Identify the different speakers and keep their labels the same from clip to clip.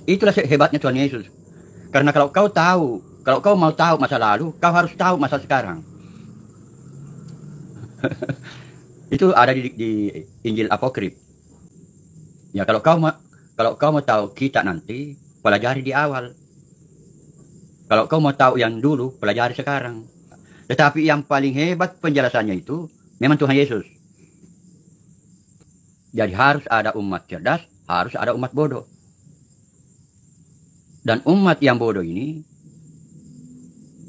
Speaker 1: Itulah hebatnya Tuhan Yesus. Karena kalau kau mau tahu masa lalu, kau harus tahu masa sekarang. Itu ada di Injil Apokrif. Ya kalau kau mau tahu kita nanti, pelajari di awal. Kalau kau mau tahu yang dulu, pelajari sekarang. Tetapi yang paling hebat penjelasannya itu memang Tuhan Yesus. Jadi harus ada umat cerdas, harus ada umat bodoh. Dan umat yang bodoh ini,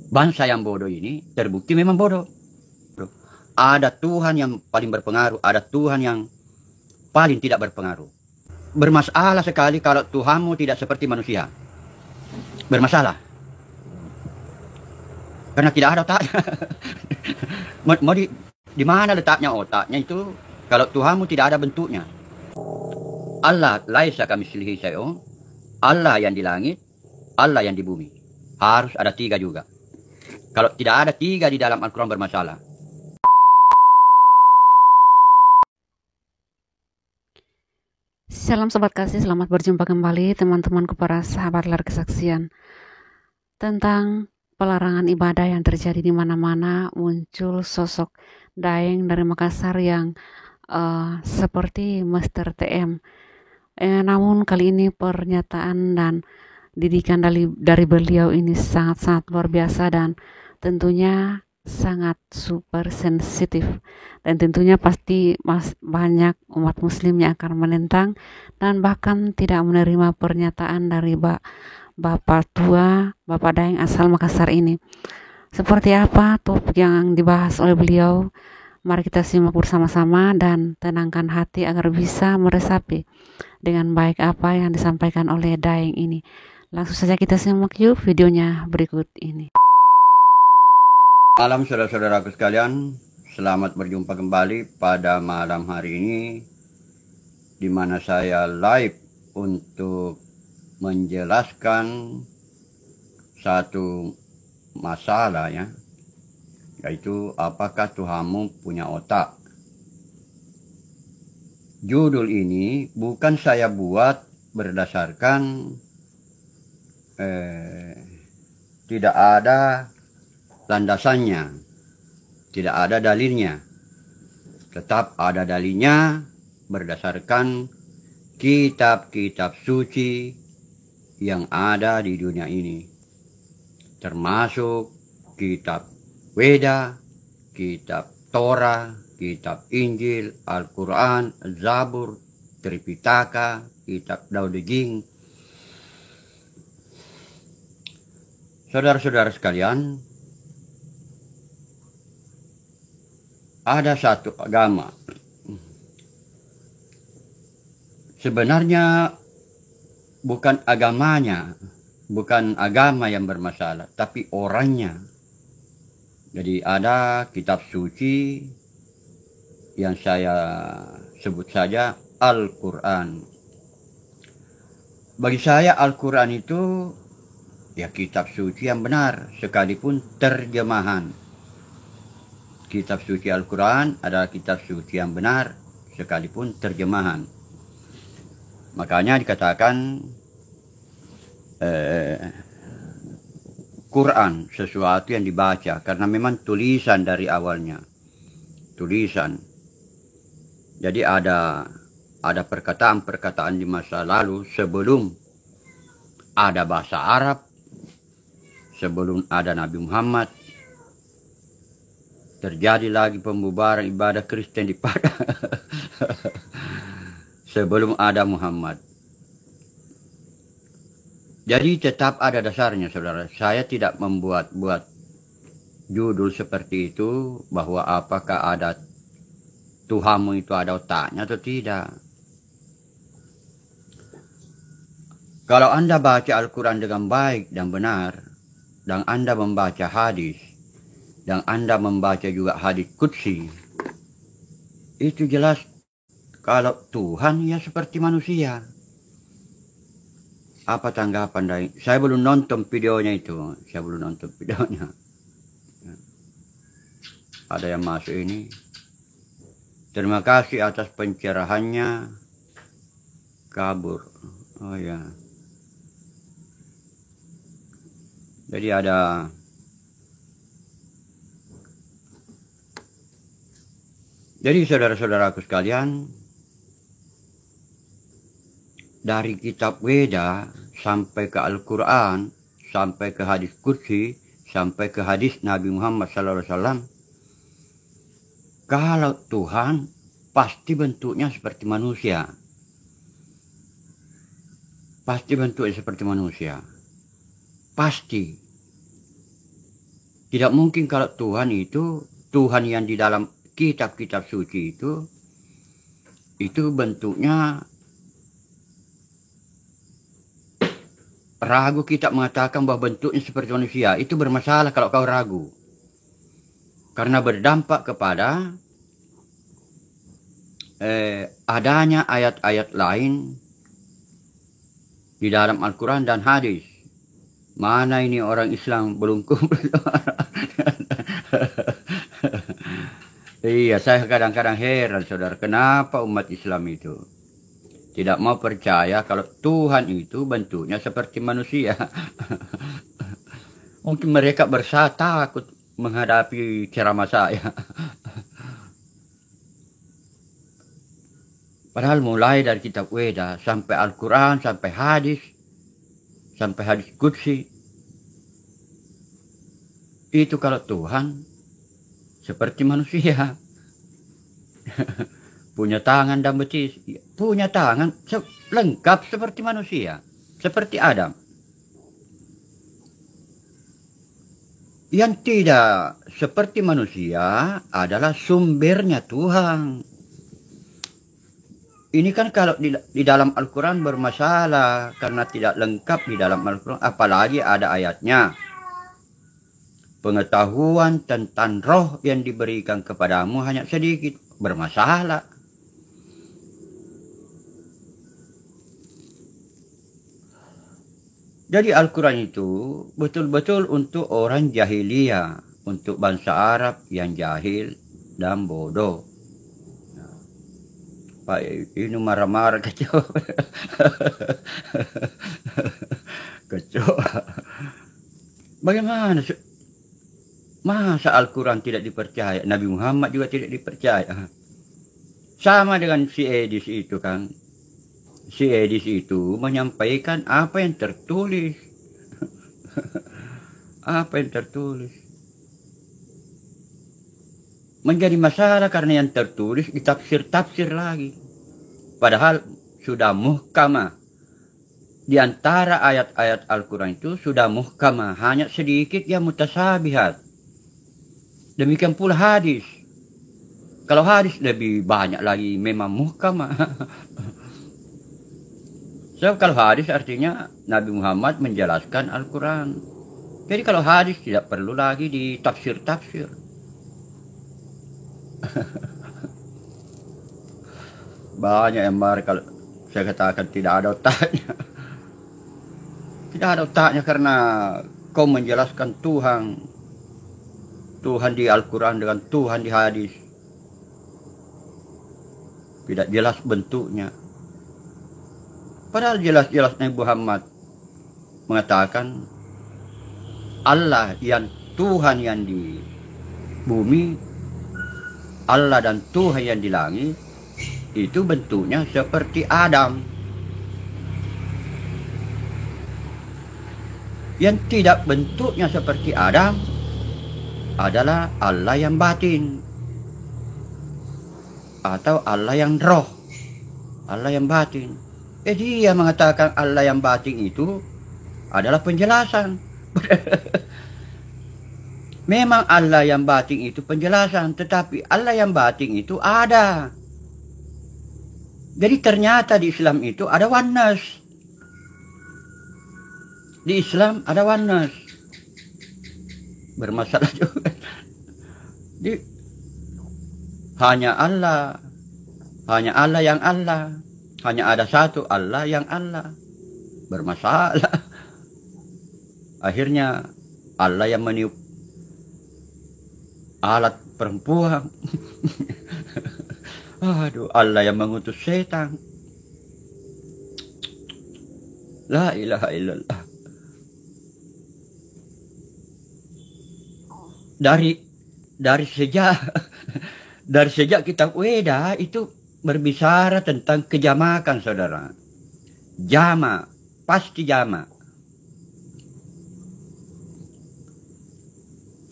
Speaker 1: bangsa yang bodoh ini terbukti memang bodoh. Ada Tuhan yang paling berpengaruh, ada Tuhan yang paling tidak berpengaruh. Bermasalah sekali kalau Tuhanmu tidak seperti manusia. Bermasalah. Karena tidak ada otaknya. Mau di mana letaknya otaknya itu kalau Tuhanmu tidak ada bentuknya. Allah laisa kamitslihi syai'un. Allah yang di langit, Allah yang di bumi. Harus ada tiga juga. Kalau tidak ada tiga di dalam Al-Quran bermasalah.
Speaker 2: Salam Sobat Kasih, selamat berjumpa kembali teman-temanku para sahabat layar kesaksian. Tentang pelarangan ibadah yang terjadi di mana-mana, muncul sosok Daeng dari Makassar yang seperti Mr. TM. Namun kali ini pernyataan dan didikan dari beliau ini sangat-sangat luar biasa dan tentunya sangat super sensitif, dan tentunya pasti banyak umat muslim yang akan menentang dan bahkan tidak menerima pernyataan dari Bapak tua, Bapak Daeng asal Makassar ini. Seperti apa topik yang dibahas oleh beliau? Mari kita simak bersama-sama dan tenangkan hati agar bisa meresapi dengan baik apa yang disampaikan oleh Daeng ini. Langsung saja kita simak yuk videonya berikut ini.
Speaker 1: Malam saudara-saudaraku sekalian, selamat berjumpa kembali pada malam hari ini, di mana saya live untuk menjelaskan satu masalah ya, yaitu apakah Tuhanmu punya otak. Judul ini bukan saya buat berdasarkan tidak ada landasannya, tidak ada dalilnya. Tetap ada dalilnya berdasarkan kitab-kitab suci yang ada di dunia ini, termasuk kitab Weda, kitab Torah, kitab Injil, Al-Quran, Zabur, Tripitaka, kitab Daudeging. Saudara-saudara sekalian, ada satu agama. Sebenarnya bukan agamanya, bukan agama yang bermasalah, tapi orangnya. Jadi ada kitab suci yang saya sebut saja Al-Quran. Bagi saya Al-Quran itu ya kitab suci yang benar, sekalipun terjemahan. Kitab suci Al-Quran adalah kitab suci yang benar, sekalipun terjemahan. Makanya dikatakan Quran sesuatu yang dibaca, karena memang tulisan dari awalnya. Tulisan. Jadi ada perkataan-perkataan di masa lalu sebelum ada bahasa Arab, sebelum ada Nabi Muhammad, terjadi lagi pembubaran ibadah Kristen di Padang sebelum ada Muhammad. Jadi tetap ada dasarnya, saudara. Saya tidak membuat-buat judul seperti itu, bahwa apakah ada Tuhanmu itu ada otaknya atau tidak. Kalau Anda baca Al-Quran dengan baik dan benar, dan Anda membaca hadis, dan Anda membaca juga hadis qudsi, itu jelas kalau Tuhan ya seperti manusia. Apa tanggapan dari? Saya belum nonton videonya itu. Ada yang masuk ini. Terima kasih atas pencerahannya. Kabur. Oh ya. Jadi saudara-saudaraku sekalian, dari kitab Weda sampai ke Al-Quran, sampai ke hadis Qudsi, sampai ke hadis Nabi Muhammad SAW, kalau Tuhan pasti bentuknya seperti manusia. Pasti bentuknya seperti manusia. Pasti. Tidak mungkin kalau Tuhan itu, Tuhan yang di dalam kitab-kitab suci itu bentuknya ragu kita mengatakan bahwa bentuknya seperti manusia. Itu bermasalah kalau kau ragu. Karena berdampak kepada adanya ayat-ayat lain di dalam Al-Quran dan hadis. Mana ini orang Islam belum kumpul? Iya, saya kadang-kadang heran, saudara, kenapa umat Islam itu tidak mau percaya kalau Tuhan itu bentuknya seperti manusia. Mungkin mereka takut menghadapi ceramah saya. Padahal mulai dari kitab Weda sampai Al-Quran, sampai hadis Qudsi, itu kalau Tuhan seperti manusia. Punya tangan dan betis. Punya tangan lengkap seperti manusia. Seperti Adam. Yang tidak seperti manusia adalah sumbernya Tuhan. Ini kan kalau di dalam Al-Quran bermasalah karena tidak lengkap di dalam Al-Quran. Apalagi ada ayatnya. Pengetahuan tentang roh yang diberikan kepadamu hanya sedikit, bermasalah. Jadi Al-Quran itu betul-betul untuk orang jahiliyah, untuk bangsa Arab yang jahil dan bodoh. Pak ini marah-marah kacau. Kacau. Bagaimana? Masa Al-Quran tidak dipercaya? Nabi Muhammad juga tidak dipercaya. Sama dengan si Edis itu kan. Si Edis itu menyampaikan apa yang tertulis. Apa yang tertulis. Menjadi masalah karena yang tertulis ditafsir-tafsir lagi. Padahal sudah muhkamah. Di antara ayat-ayat Al-Quran itu sudah muhkamah. Hanya sedikit yang mutasabihat. Demikian pula hadis. Kalau hadis lebih banyak lagi memang muhkamah. So, kalau hadis artinya Nabi Muhammad menjelaskan Al-Quran. Jadi kalau hadis tidak perlu lagi ditafsir-tafsir. Banyak yang marah kalau saya katakan tidak ada otaknya. Tidak ada otaknya karena kau menjelaskan Tuhan di Al-Quran dengan Tuhan di hadis. Tidak jelas bentuknya. Padahal jelas-jelas Nabi Muhammad mengatakan Allah yang Tuhan yang di bumi, Allah dan Tuhan yang di langit, itu bentuknya seperti Adam. Yang tidak bentuknya seperti Adam adalah Allah yang batin atau Allah yang roh, Allah yang batin. Dia mengatakan Allah yang batin itu adalah penjelasan. Memang Allah yang batin itu penjelasan, tetapi Allah yang batin itu ada. Jadi ternyata di Islam itu ada oneness. Di Islam ada oneness. Bermasalah juga. Jadi, hanya Allah yang Allah, hanya ada satu Allah yang Allah. Bermasalah. Akhirnya Allah yang meniup alat perempuan. Aduh, Allah yang mengutus setan. La ilaha illallah. Dari dari sejak dari sejak kitab Weda itu berbicara tentang kejamakan, saudara. Jama, pasti jama.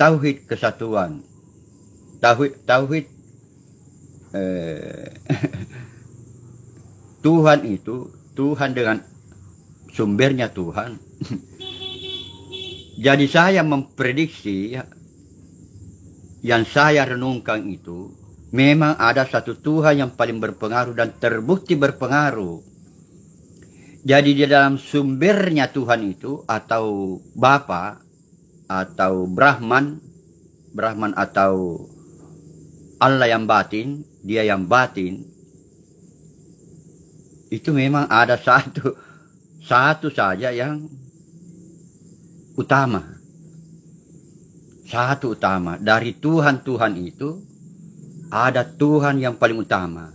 Speaker 1: Tauhid kesatuan. Tauhid Tuhan itu, Tuhan dengan sumbernya Tuhan. Jadi saya memprediksi yang saya renungkan itu memang ada satu Tuhan yang paling berpengaruh dan terbukti berpengaruh. Jadi di dalam sumbernya Tuhan itu atau Bapa atau Brahman atau Allah yang batin, dia yang batin, itu memang ada satu saja yang utama. Satu utama. Dari Tuhan-Tuhan itu ada Tuhan yang paling utama.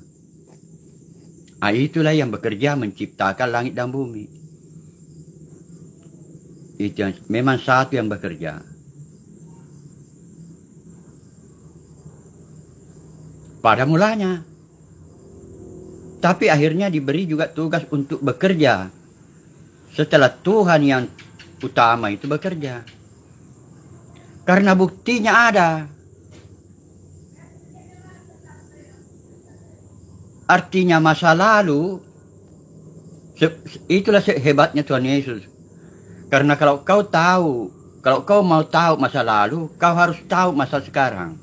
Speaker 1: Itulah yang bekerja menciptakan langit dan bumi. Itu memang satu yang bekerja. Pada mulanya. Tapi akhirnya diberi juga tugas untuk bekerja. Setelah Tuhan yang utama itu bekerja. Karena buktinya ada. Artinya masa lalu, itulah hebatnya Tuhan Yesus. Karena kalau kau mau tahu masa lalu, kau harus tahu masa sekarang.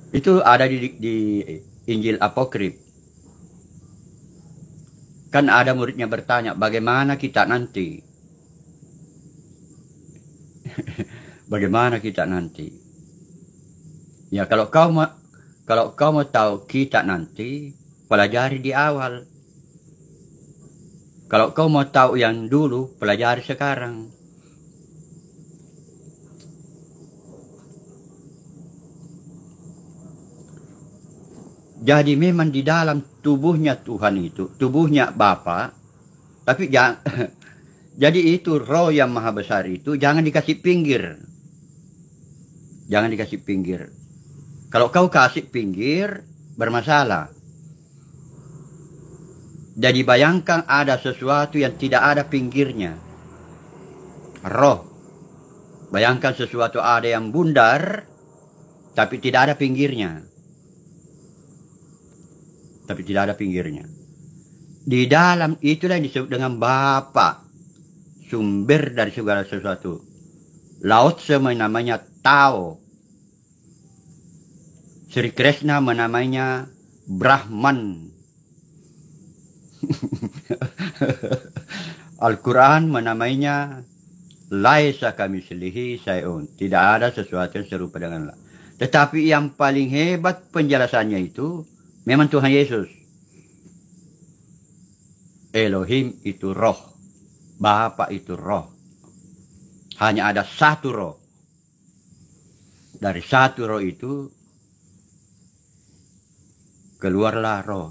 Speaker 1: Itu ada di Injil Apokrif. Kan ada muridnya bertanya, bagaimana kita nanti? Bagaimana kita nanti? Ya kalau kau mau tahu kita nanti, pelajari di awal. Kalau kau mau tahu yang dulu, pelajari sekarang. Jadi memang di dalam tubuhnya Tuhan itu, tubuhnya Bapa, tapi jadi itu roh yang maha besar itu jangan dikasih pinggir. Jangan dikasih pinggir. Kalau kau kasih pinggir, bermasalah. Jadi bayangkan ada sesuatu yang tidak ada pinggirnya. Roh. Bayangkan sesuatu ada yang bundar, tapi tidak ada pinggirnya. Tapi tidak ada pinggirnya. Di dalam itulah yang disebut dengan Bapa. Sumber dari segala sesuatu. Laut Tse namanya Tao. Sri Krishna menamainya Brahman. Al-Quran menamainya Laisa kamitslihi syai'un. Tidak ada sesuatu yang serupa dengan Allah. Tetapi yang paling hebat penjelasannya itu memang Tuhan Yesus. Elohim itu roh. Bapa itu roh. Hanya ada satu roh. Dari satu roh itu keluarlah roh.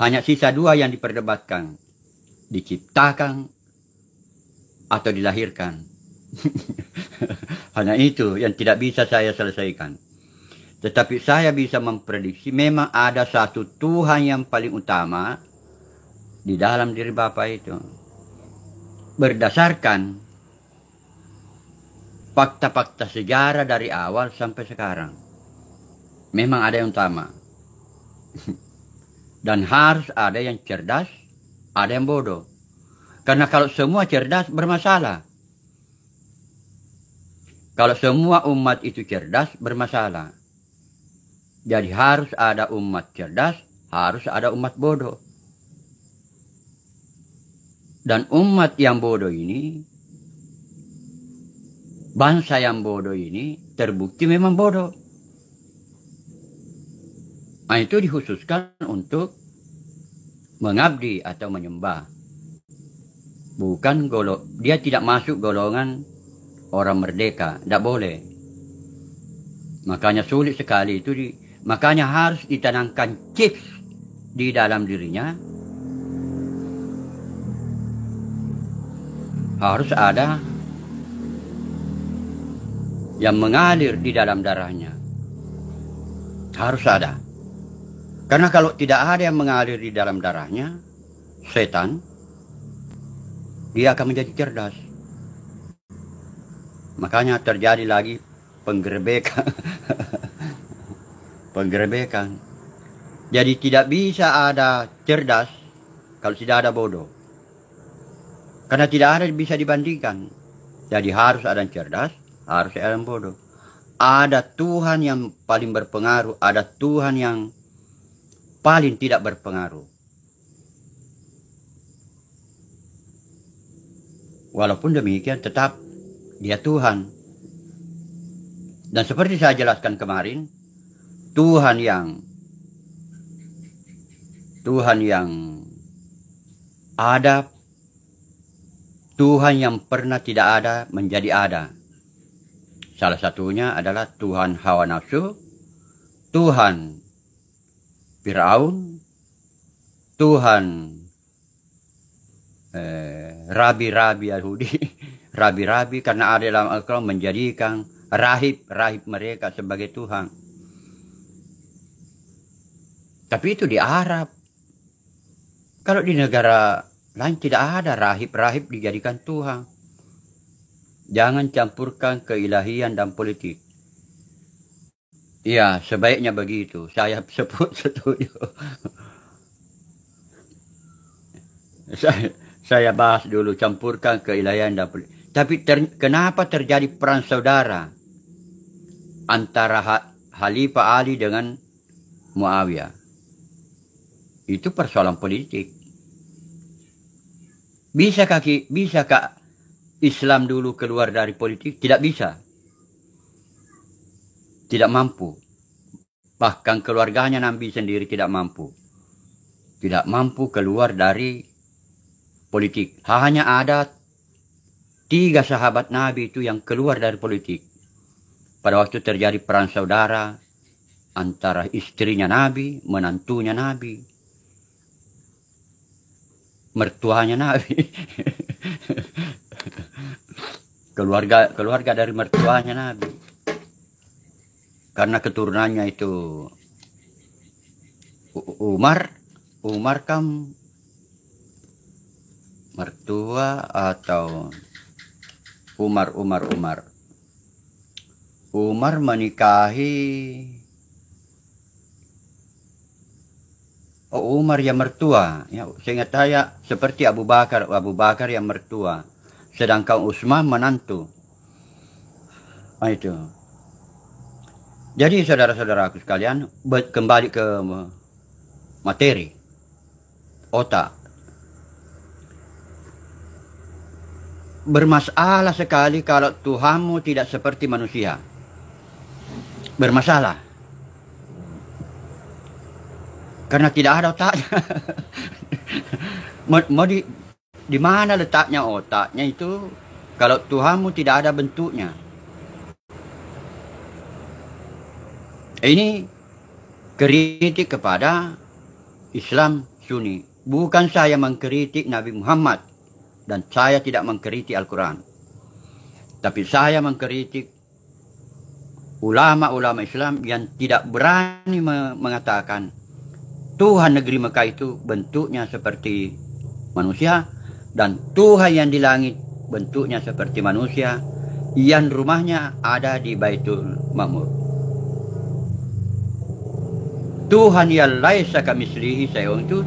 Speaker 1: Hanya sisa dua yang diperdebatkan. Diciptakan atau dilahirkan. Hanya itu yang tidak bisa saya selesaikan. Tetapi saya bisa memprediksi memang ada satu Tuhan yang paling utama di dalam diri Bapa itu. Berdasarkan fakta-fakta sejarah dari awal sampai sekarang. Memang ada yang utama. Dan harus ada yang cerdas, ada yang bodoh. Karena kalau semua cerdas bermasalah. Kalau semua umat itu cerdas bermasalah. Jadi harus ada umat cerdas, harus ada umat bodoh. Dan umat yang bodoh ini, bangsa yang bodoh ini terbukti memang bodoh. Nah, itu dikhususkan untuk mengabdi atau menyembah. Bukan dia tidak masuk golongan orang merdeka, tidak boleh. Makanya sulit sekali itu, makanya harus ditanamkan chips di dalam dirinya. Harus ada yang mengalir di dalam darahnya. Harus ada. Karena kalau tidak ada yang mengalir di dalam darahnya, setan, dia akan menjadi cerdas. Makanya terjadi lagi penggerebekan. Penggerebekan. Jadi tidak bisa ada cerdas kalau tidak ada bodoh. Karena tidak ada bisa dibandingkan. Jadi harus ada yang cerdas, harus ada yang bodoh. Ada Tuhan yang paling berpengaruh, ada Tuhan yang paling tidak berpengaruh. Walaupun demikian tetap dia Tuhan. Dan seperti saya jelaskan kemarin, Tuhan yang ada, Tuhan yang pernah tidak ada menjadi ada. Salah satunya adalah Tuhan hawa nafsu, Tuhan Firaun, Tuhan rabi-rabi Yahudi, rabi-rabi karena ada dalam Al-Quran menjadikan rahib-rahib mereka sebagai Tuhan. Tapi itu di Arab. Kalau di negara lain tidak ada rahib-rahib dijadikan Tuhan. Jangan campurkan keilahian dan politik. Ya, sebaiknya begitu. Saya sebut setuju. Saya bahas dulu, campurkan keilahian dan politik. Tapi kenapa terjadi perang saudara antara Khalifah Ali dengan Muawiyah? Itu persoalan politik. Bisakah Islam dulu keluar dari politik? Tidak bisa. Tidak mampu. Bahkan keluarganya Nabi sendiri tidak mampu. Tidak mampu keluar dari politik. Hanya ada 3 sahabat Nabi itu yang keluar dari politik. Pada waktu terjadi perang saudara antara istrinya Nabi, menantunya Nabi, mertuanya Nabi. keluarga dari mertuanya Nabi. Karena keturunannya itu Umar kan mertua atau Umar menikahi Umar yang mertua. Ya, seingat saya seperti Abu Bakar yang mertua. Sedangkan Utsman menantu. Nah, itu. Jadi saudara-saudaraku sekalian, kembali ke materi. Otak. Bermasalah sekali kalau Tuhanmu tidak seperti manusia. Bermasalah. Karena tidak ada otaknya. Mau di mana letaknya otaknya itu kalau Tuhanmu tidak ada bentuknya? Ini kritik kepada Islam Sunni. Bukan saya mengkritik Nabi Muhammad dan saya tidak mengkritik Al-Quran. Tapi saya mengkritik ulama-ulama Islam yang tidak berani mengatakan Tuhan negeri Mekah itu bentuknya seperti manusia dan Tuhan yang di langit bentuknya seperti manusia yang rumahnya ada di Baitul Ma'mur. Tuhan yang laisa kamitslihi syai'un itu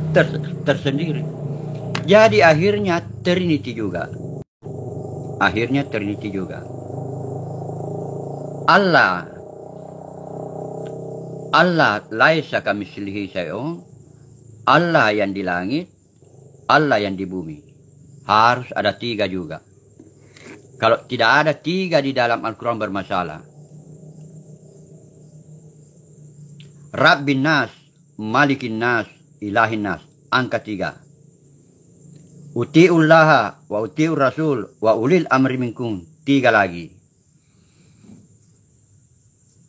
Speaker 1: tersendiri. Jadi akhirnya Trinity juga. Allah laisa kamitslihi syai'un. Allah yang di langit, Allah yang di bumi. Harus ada 3 juga. Kalau tidak ada 3 di dalam Al-Quran bermasalah. Rabbin nas, malikin nas, ilahin nas. Angka 3. Uti'ullaha wa uti'ur rasul wa ulil amri minkum. 3 lagi.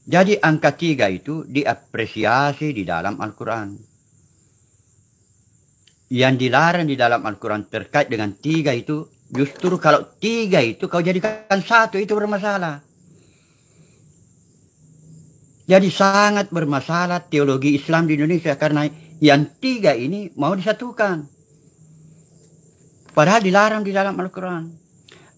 Speaker 1: Jadi angka 3 itu diapresiasi di dalam Al-Quran. Yang dilarang di dalam Al-Quran terkait dengan 3 itu, justru kalau 3 itu kau jadikan 1 itu bermasalah. Jadi sangat bermasalah teologi Islam di Indonesia karena yang tiga ini mau disatukan. Padahal dilarang di dalam Al-Quran.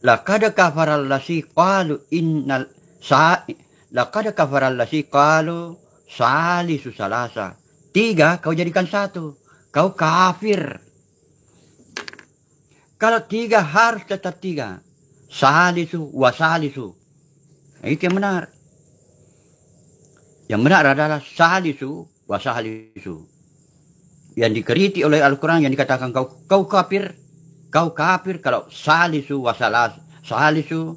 Speaker 1: Laqad kafaral lasi qalu innal sa laqad kafaral lasi qalu salisu salasa. Tiga kau jadikan satu. Kau kafir. Kalau tiga harus tetap tiga. Salisu wasalisu. Itu yang benar. Yang benar adalah salisu wasalisu. Yang dikeriti oleh Al-Quran yang dikatakan kau kafir. Kau kafir kalau salisu wasalas. Salisu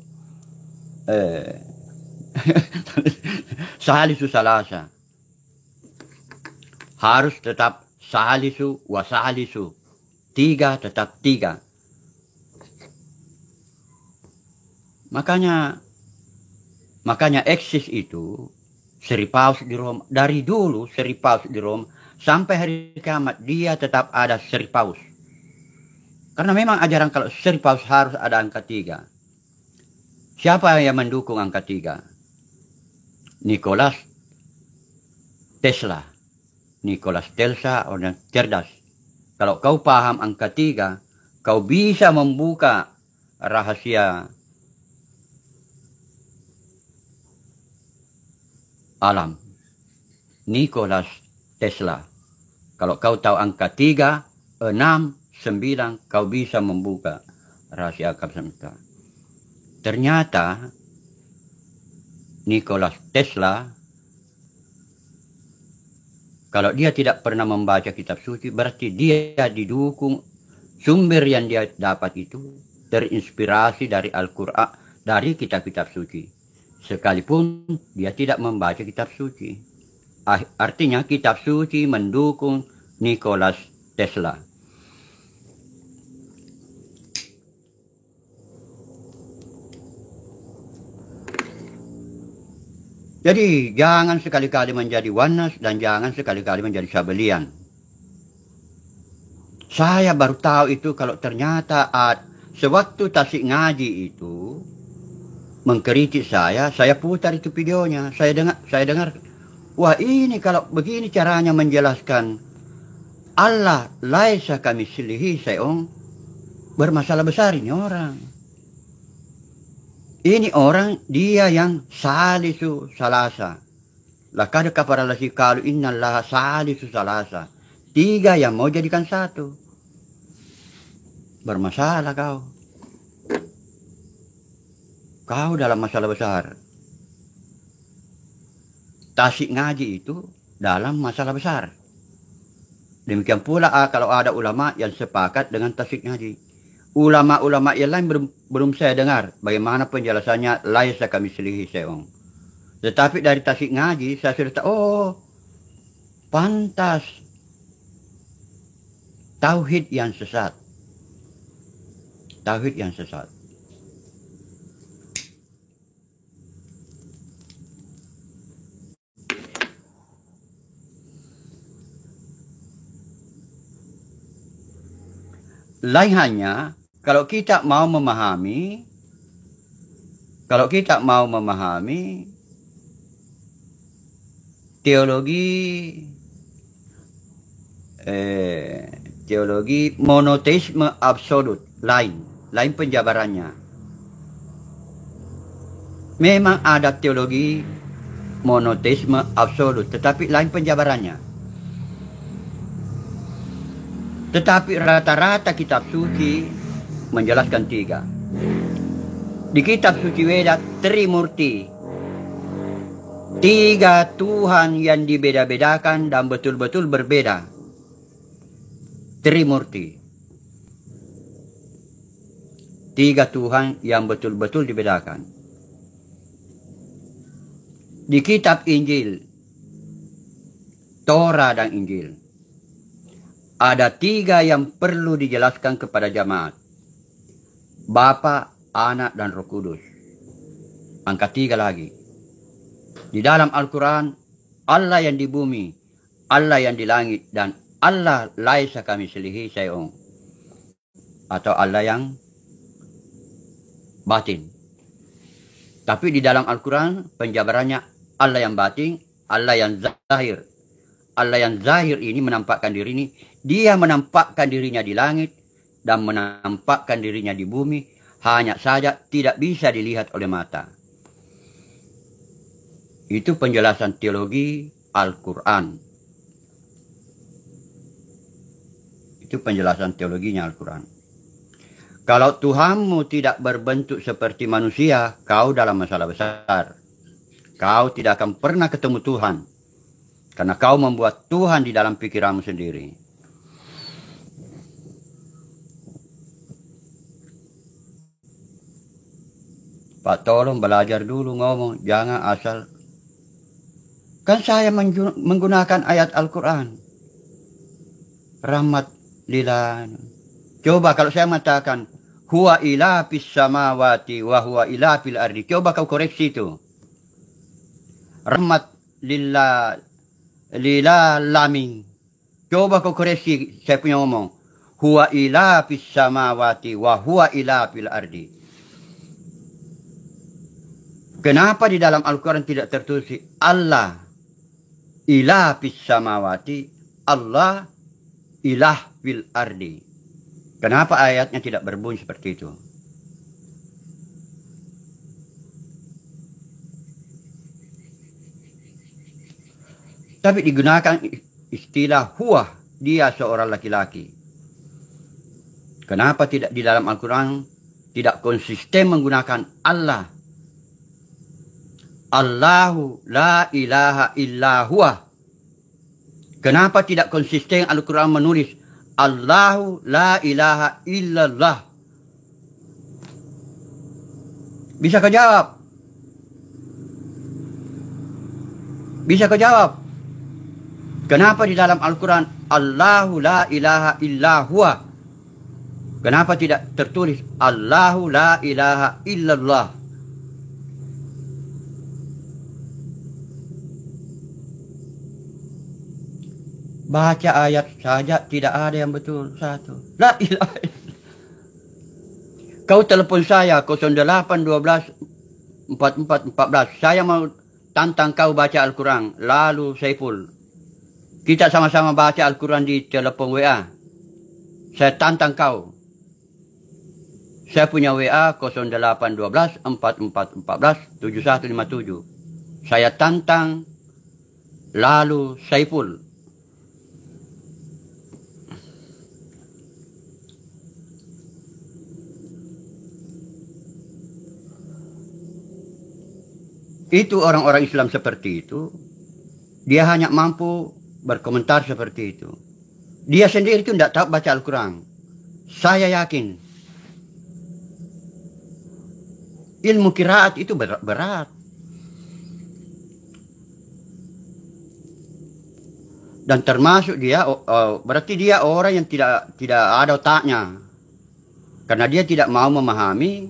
Speaker 1: salisu salasa. Harus tetap salisu wasalisu. Tiga tetap tiga. Makanya eksis itu Sri Paus di Roma. Dari dulu Sri Paus di Roma sampai hari kiamat dia tetap ada Sri Paus. Karena memang ajaran kalau Sri Paus harus ada angka 3. Siapa yang mendukung angka 3? Nikola Tesla. Nikola Tesla orang cerdas. Kalau kau paham angka 3, kau bisa membuka rahasia alam. Nikola Tesla. Kalau kau tahu angka 3, 6, 9, kau bisa membuka rahasia alam semesta. Ternyata Nikola Tesla, kalau dia tidak pernah membaca kitab suci, berarti dia didukung sumber yang dia dapat itu terinspirasi dari Al-Quran, dari kitab-kitab suci. Sekalipun dia tidak membaca kitab suci. Artinya kitab suci mendukung Nikola Tesla. Jadi jangan sekali-kali menjadi wanas dan jangan sekali-kali menjadi sabelian. Saya baru tahu itu kalau ternyata sewaktu Tasik ngaji itu mengkritik saya putar itu videonya. Saya dengar, wah ini kalau begini caranya menjelaskan Allah laisa kamitslihi syai'un, bermasalah besar ini orang. Ini orang dia yang salisu salasa. Laqad kafara allazi qalu innallaha salisu salasa. 3 yang mau jadikan 1. Bermasalah kau. Kau dalam masalah besar. Tasik ngaji itu dalam masalah besar. Demikian pula kalau ada ulama yang sepakat dengan tasik ngaji. Ulama-ulama yang lain belum saya dengar bagaimana penjelasannya laisa kamitslihi syai'un. Tetapi dari Tasik ngaji saya sudah tahu, oh pantas tauhid yang sesat. Tauhid yang sesat. Lain hanya kalau kita mau memahami teologi monoteisme absolut, lain penjabarannya. Memang ada teologi monoteisme absolut, tetapi lain penjabarannya. Tetapi rata-rata kitab suci menjelaskan 3. Di kitab suci Weda, Trimurti. 3 Tuhan yang dibeda-bedakan dan betul-betul berbeda. Trimurti. 3 Tuhan yang betul-betul dibedakan. Di kitab Injil, Torah dan Injil, ada 3 yang perlu dijelaskan kepada jemaat. Bapa, Anak, dan Roh Kudus. Angka 3 lagi. Di dalam Al-Quran, Allah yang di bumi, Allah yang di langit, dan Allah laisa kamitslihi syai'un. Atau Allah yang batin. Tapi di dalam Al-Quran, penjabarannya Allah yang batin, Allah yang zahir. Allah yang zahir ini menampakkan diri ini. Dia menampakkan dirinya di langit dan menampakkan dirinya di bumi. Hanya saja tidak bisa dilihat oleh mata. Itu penjelasan teologi Al-Quran. Itu penjelasan teologinya Al-Quran. Kalau Tuhanmu tidak berbentuk seperti manusia, kau dalam masalah besar. Kau tidak akan pernah ketemu Tuhan. Karena kau membuat Tuhan di dalam pikiranmu sendiri. Pak, tolong belajar dulu ngomong. Jangan asal. Kan saya menggunakan ayat Al-Quran. Rahmat lillah. Coba kalau saya mengatakan. Huwa ila fis samawati wa huwa ila fil ardi. Coba kau koreksi itu. Rahmat lillah. Lillah lamin. Coba kau koreksi saya punya ngomong. Huwa ila fis samawati wa huwa ila fil ardi. Kenapa di dalam Al-Quran tidak tertulis Allah ilah fis samawati, Allah ilah fil ardi? Kenapa ayatnya tidak berbunyi seperti itu? Tapi digunakan istilah huwa, dia seorang laki-laki. Kenapa tidak di dalam Al-Quran tidak konsisten menggunakan Allah? Allahu la ilaha illa huwa. Kenapa tidak konsisten Al-Quran menulis Allahu la ilaha illallah? Bisa kau jawab? Bisa kau jawab? Kenapa di dalam Al-Quran Allahu la ilaha illa huwa? Kenapa tidak tertulis Allahu la ilaha illallah? Baca ayat saja tidak ada yang betul satu. La ilaha illallah. Kau telepon saya 0812 4414. Saya mau tantang kau baca Al-Quran. Lalu Saiful. Kita sama-sama baca Al-Quran di telepon WA. Saya tantang kau. Saya punya WA 0812 4414 7157. Saya tantang lalu Saiful. Itu orang-orang Islam seperti itu. Dia hanya mampu berkomentar seperti itu. Dia sendiri itu tidak tahu baca Al-Quran. Saya yakin. Ilmu qiraat itu berat. Dan termasuk dia, berarti dia orang yang tidak ada otaknya. Karena dia tidak mau memahami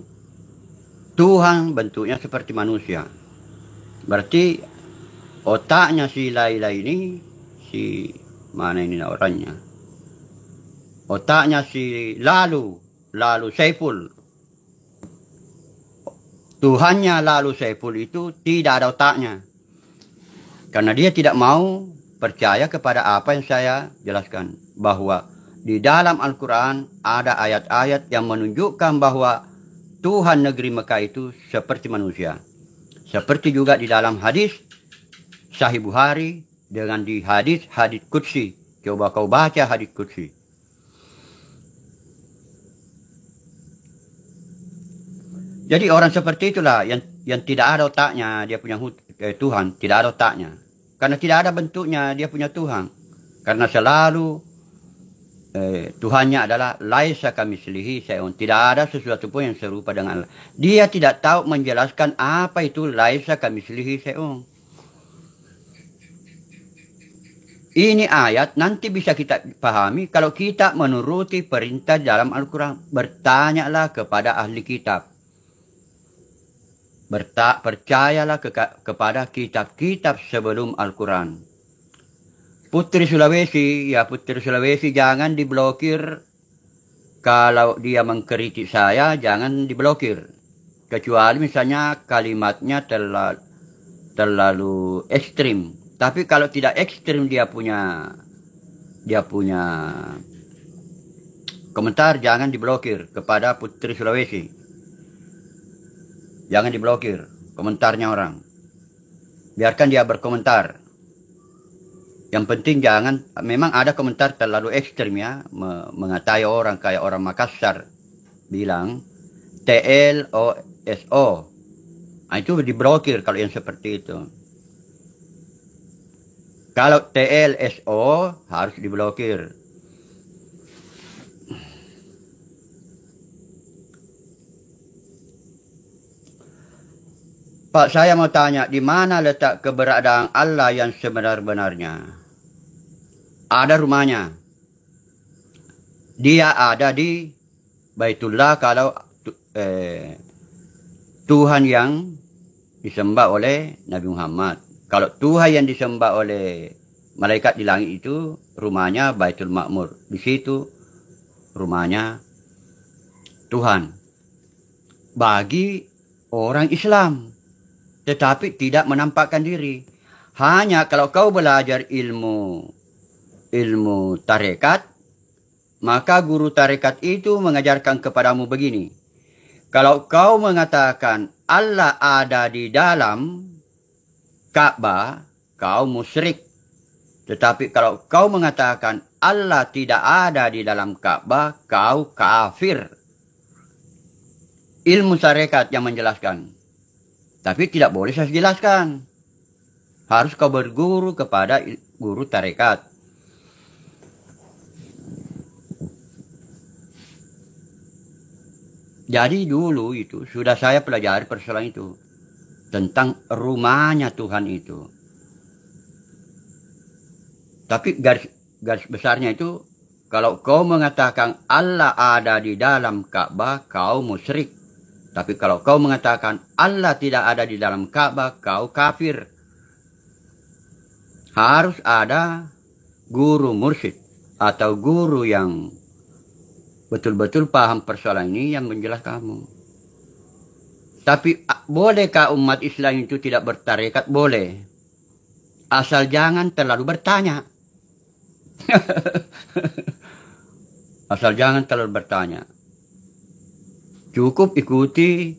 Speaker 1: Tuhan bentuknya seperti manusia. Berarti otaknya si Laila ini, si mana ini orangnya? Otaknya si Lalu Saiful. Tuhannya Lalu Saiful itu tidak ada otaknya. Karena dia tidak mau percaya kepada apa yang saya jelaskan. Bahwa di dalam Al-Quran ada ayat-ayat yang menunjukkan bahwa Tuhan negeri Mekah itu seperti manusia. Seperti juga di dalam hadis Sahih Bukhari dengan di hadis Qudsi. Coba kau baca hadis Qudsi. Jadi orang seperti itulah yang tidak ada otaknya, dia punya Tuhan, tidak ada otaknya. Karena tidak ada bentuknya, dia punya Tuhan. Karena selalu Tuhannya adalah laisa kamitslihi syai'un. Tidak ada sesuatu pun yang serupa dengan Allah. Dia tidak tahu menjelaskan apa itu laisa kamitslihi syai'un. Ini ayat nanti bisa kita pahami kalau kita menuruti perintah dalam Al-Quran. Bertanyalah kepada ahli kitab. Percayalah kepada kitab-kitab sebelum Al-Quran. Putri Sulawesi jangan diblokir. Kalau dia mengkritik saya, jangan diblokir. Kecuali misalnya kalimatnya terlalu ekstrim. Tapi kalau tidak ekstrim dia punya komentar, jangan diblokir kepada Putri Sulawesi. Jangan diblokir komentarnya orang. Biarkan dia berkomentar. Yang penting jangan, memang ada komentar terlalu ekstrim ya, mengatai orang kayak orang Makassar bilang TLOSO. Nah, itu diblokir kalau yang seperti itu. Kalau TLSO harus diblokir. Pak, saya mau tanya, di mana letak keberadaan Allah yang sebenar-benarnya? Ada rumahnya. Dia ada di Baitullah kalau Tuhan yang disembah oleh Nabi Muhammad. Kalau Tuhan yang disembah oleh malaikat di langit itu, rumahnya Baitul Ma'mur. Di situ rumahnya Tuhan. Bagi orang Islam. Tetapi tidak menampakkan diri. Hanya kalau kau belajar ilmu tarekat, maka guru tarekat itu mengajarkan kepadamu begini. Kalau kau mengatakan Allah ada di dalam Ka'bah, kau musyrik. Tetapi kalau kau mengatakan Allah tidak ada di dalam Ka'bah, kau kafir. Ilmu tarekat yang menjelaskan. Tapi tidak boleh saya jelaskan. Harus kau berguru kepada guru tarekat. Jadi dulu itu sudah saya pelajari persoalan itu. Tentang rumahnya Tuhan itu. Tapi garis besarnya itu, kalau kau mengatakan Allah ada di dalam Ka'bah, kau musyrik. Tapi kalau kau mengatakan Allah tidak ada di dalam Ka'bah, kau kafir. Harus ada guru mursyid atau guru yang betul-betul paham persoalan ini yang menjelaskan kamu. Tapi bolehkah umat Islam itu tidak bertarekat? Boleh. Asal jangan terlalu bertanya. Asal jangan terlalu bertanya. Cukup ikuti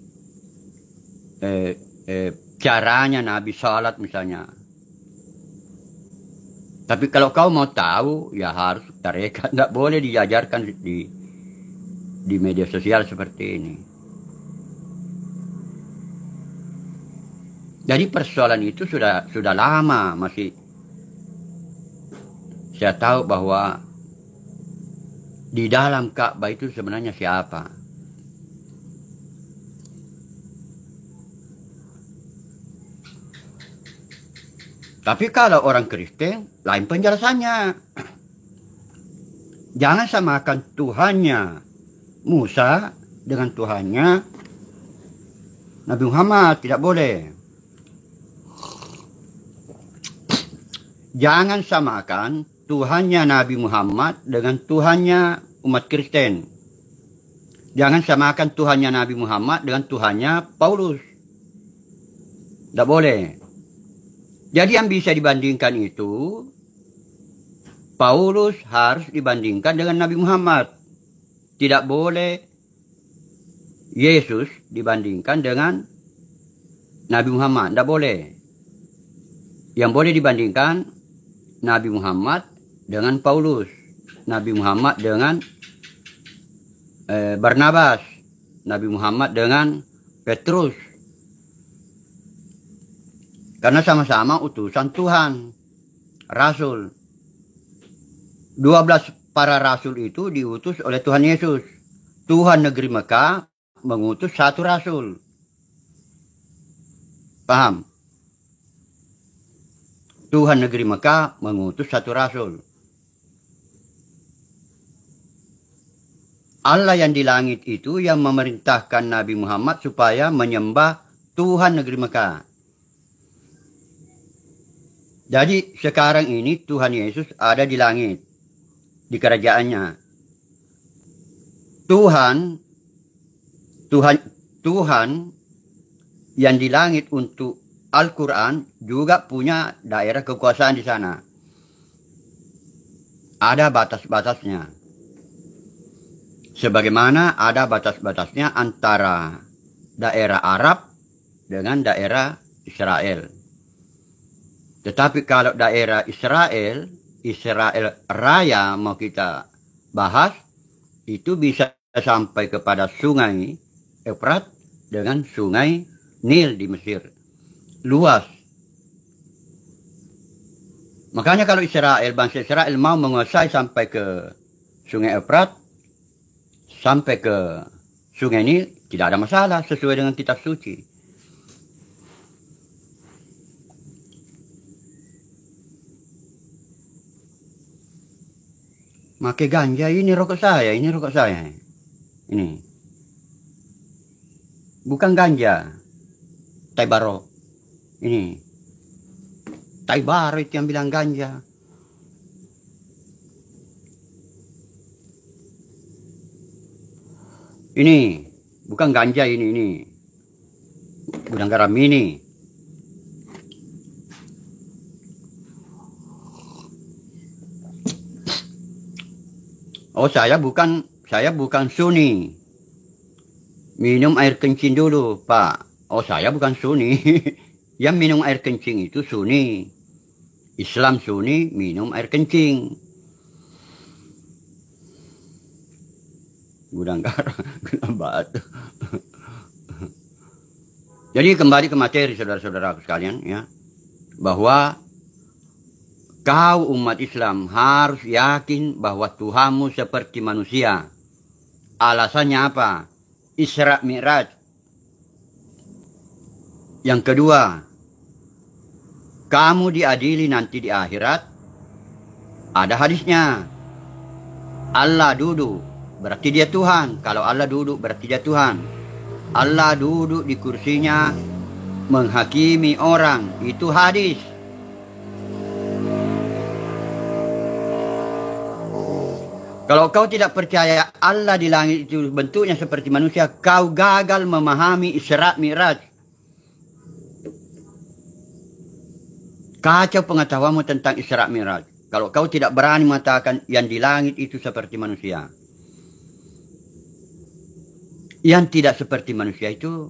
Speaker 1: caranya Nabi salat misalnya. Tapi kalau kau mau tahu, ya harus tarekat. Tidak boleh diajarkan di media sosial seperti ini. Jadi persoalan itu sudah lama masih. Saya tahu bahwa di dalam Ka'bah itu sebenarnya siapa. Tapi kalau orang Kristen, lain penjelasannya. Jangan samakan Tuhannya Musa dengan Tuhannya Nabi Muhammad. Tidak boleh. Jangan samakan Tuhannya Nabi Muhammad dengan Tuhannya umat Kristen. Jangan samakan Tuhannya Nabi Muhammad dengan Tuhannya Paulus. Tidak boleh. Jadi yang bisa dibandingkan itu, Paulus harus dibandingkan dengan Nabi Muhammad. Tidak boleh Yesus dibandingkan dengan Nabi Muhammad. Tidak boleh. Yang boleh dibandingkan Nabi Muhammad dengan Paulus. Nabi Muhammad dengan Barnabas. Nabi Muhammad dengan Petrus. Karena sama-sama utusan Tuhan, Rasul. 12 para Rasul itu diutus oleh Tuhan Yesus. Tuhan negeri Mekah mengutus 1 Rasul. Paham? Tuhan negeri Mekah mengutus 1 Rasul. Allah yang di langit itu yang memerintahkan Nabi Muhammad supaya menyembah Tuhan negeri Mekah. Jadi sekarang ini Tuhan Yesus ada di langit, di kerajaannya. Tuhan yang di langit untuk Al-Quran juga punya daerah kekuasaan di sana. Ada batas-batasnya. Sebagaimana ada batas-batasnya antara daerah Arab dengan daerah Israel. Tetapi kalau daerah Israel Raya mau kita bahas, itu bisa sampai kepada sungai Efrat dengan sungai Nil di Mesir. Luas. Makanya kalau bangsa Israel mau menguasai sampai ke sungai Efrat, sampai ke sungai Nil, tidak ada masalah sesuai dengan kitab suci. Makai ganja, ini rokok saya. Ini. Bukan ganja. Taibaro. Ini. Taibaro itu yang bilang ganja. Ini. Bukan ganja ini. Gudang garam ini. Oh, saya bukan Sunni. Minum air kencing dulu, Pak. Oh, saya bukan Sunni. Yang minum air kencing itu Sunni. Islam Sunni minum air kencing. Gudang garam, gudang batu. Jadi kembali ke materi saudara-saudaraku sekalian, ya, bahwa kau umat Islam harus yakin bahwa Tuhanmu seperti manusia. Alasannya apa? Isra Mi'raj. Yang kedua, kamu diadili nanti di akhirat. Ada hadisnya. Allah duduk, berarti dia Tuhan. Kalau Allah duduk, berarti dia Tuhan. Allah duduk di kursinya menghakimi orang. Itu hadis. Kalau kau tidak percaya Allah di langit itu bentuknya seperti manusia, kau gagal memahami Isra Mi'raj. Kacau pengetahuanmu tentang Isra Mi'raj. Kalau kau tidak berani mengatakan yang di langit itu seperti manusia. Yang tidak seperti manusia itu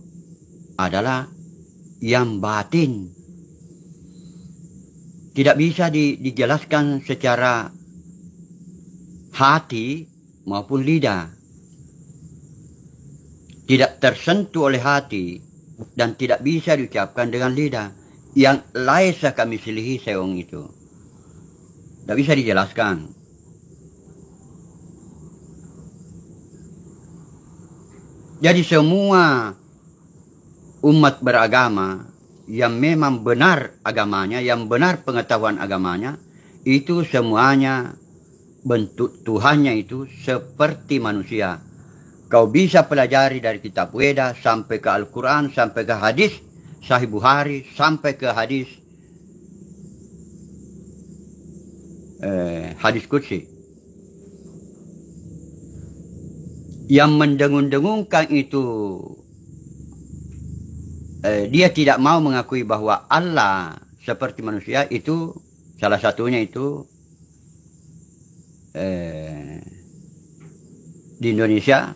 Speaker 1: adalah yang batin. Tidak bisa dijelaskan secara hati maupun lidah. Tidak tersentuh oleh hati dan tidak bisa diucapkan dengan lidah. Yang laisa kamitslihi syai'un itu tidak bisa dijelaskan. Jadi semua umat beragama yang memang benar agamanya, yang benar pengetahuan agamanya, itu semuanya bentuk Tuhannya itu seperti manusia. Kau bisa pelajari dari kitab Weda sampai ke Al-Quran, sampai ke hadis Sahih Bukhari, sampai ke hadis Qudsi. Yang mendengung-dengungkan itu dia tidak mau mengakui bahwa Allah seperti manusia, itu salah satunya itu di Indonesia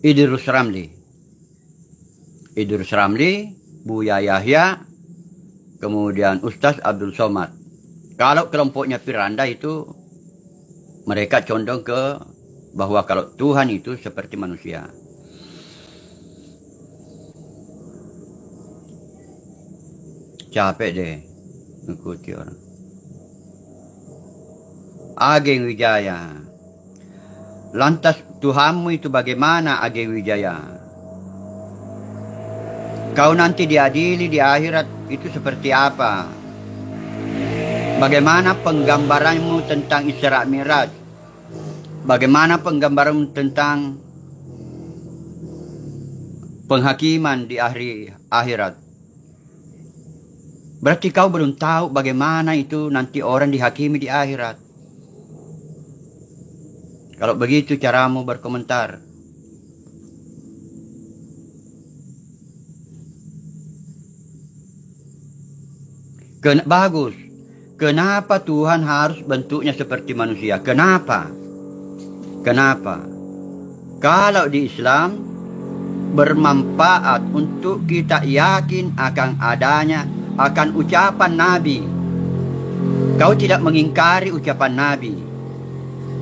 Speaker 1: Idrus Ramli, Buya Yahya, kemudian Ustaz Abdul Somad. Kalau kelompoknya Firanda itu mereka condong ke bahwa kalau Tuhan itu seperti manusia. Capek deh mengikuti orang. Ageng Wijaya. Lantas Tuhanmu itu bagaimana, Ageng Wijaya? Kau nanti diadili di akhirat itu seperti apa? Bagaimana penggambaranmu tentang Isra Mi'raj? Bagaimana penggambaranmu tentang penghakiman di akhirat? Berarti kau belum tahu bagaimana itu nanti orang dihakimi di akhirat. Kalau begitu caramu berkomentar. Bagus. Kenapa Tuhan harus bentuknya seperti manusia? Kenapa? Kenapa? Kalau di Islam bermanfaat untuk kita yakin akan adanya, akan ucapan Nabi. Kau tidak mengingkari ucapan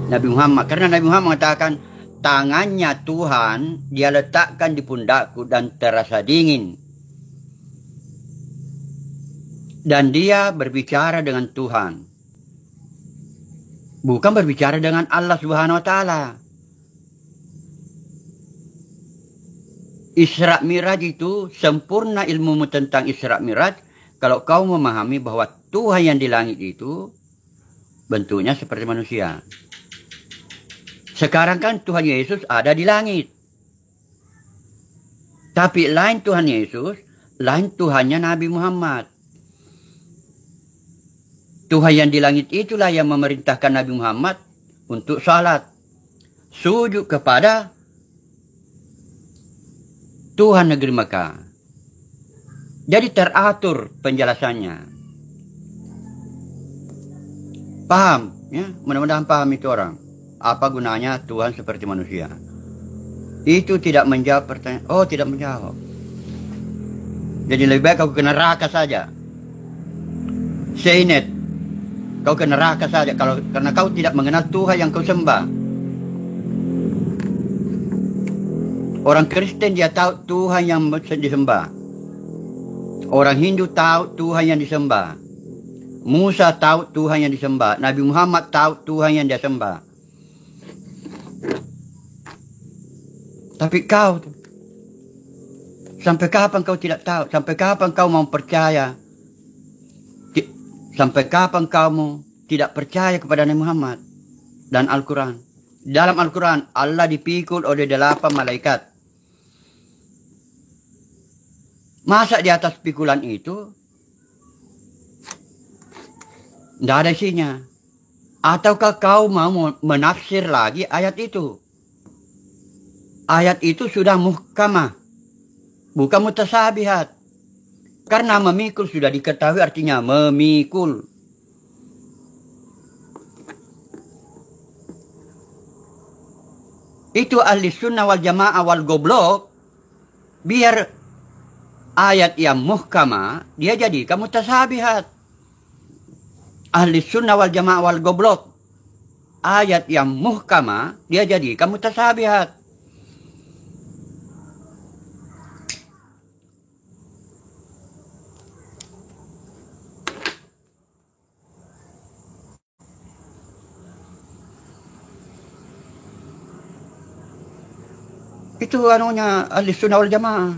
Speaker 1: Nabi Muhammad, karena Nabi Muhammad mengatakan, tangannya Tuhan dia letakkan di pundakku dan terasa dingin. Dan dia berbicara dengan Tuhan, bukan berbicara dengan Allah Subhanahu wa Ta'ala. Isra Miraj itu sempurna ilmumu tentang Isra Miraj kalau kau memahami bahwa Tuhan yang di langit itu bentuknya seperti manusia. Sekarang kan Tuhan Yesus ada di langit. Tapi lain Tuhan Yesus, lain Tuhannya Nabi Muhammad. Tuhan yang di langit itulah yang memerintahkan Nabi Muhammad untuk salat, sujud kepada Tuhan negeri Mekah. Jadi teratur penjelasannya. Paham? Ya? Mudah-mudahan paham itu orang. Apa gunanya Tuhan seperti manusia? Itu tidak menjawab pertanyaan. Oh, tidak menjawab. Jadi lebih baik kau ke neraka saja. Seinet. Kau ke neraka saja karena kau tidak mengenal Tuhan yang kau sembah. Orang Kristen dia tahu Tuhan yang disembah. Orang Hindu tahu Tuhan yang disembah. Musa tahu Tuhan yang disembah. Nabi Muhammad tahu Tuhan yang dia sembah. Tapi kau, sampai kapan kau tidak tahu? Sampai kapan kau mau percaya? Sampai kapan kamu tidak percaya kepada Nabi Muhammad dan Al-Quran? Dalam Al-Quran, Allah dipikul oleh 8 malaikat. Masa di atas pikulan itu tidak ada isinya? Ataukah kau mau menafsir lagi ayat itu? Ayat itu sudah muhkamah, bukan mutasabihat. Karena memikul sudah diketahui artinya memikul. Itu ahli sunnah wal jamaah wal goblok. Biar ayat yang muhkamah dia jadikan mutasabihat. Ahli sunnah wal jamaah wal goblok. Ayat yang muhkamah dia jadikan mutasabihat. Itu anunya ahli sunnah wal jamaah.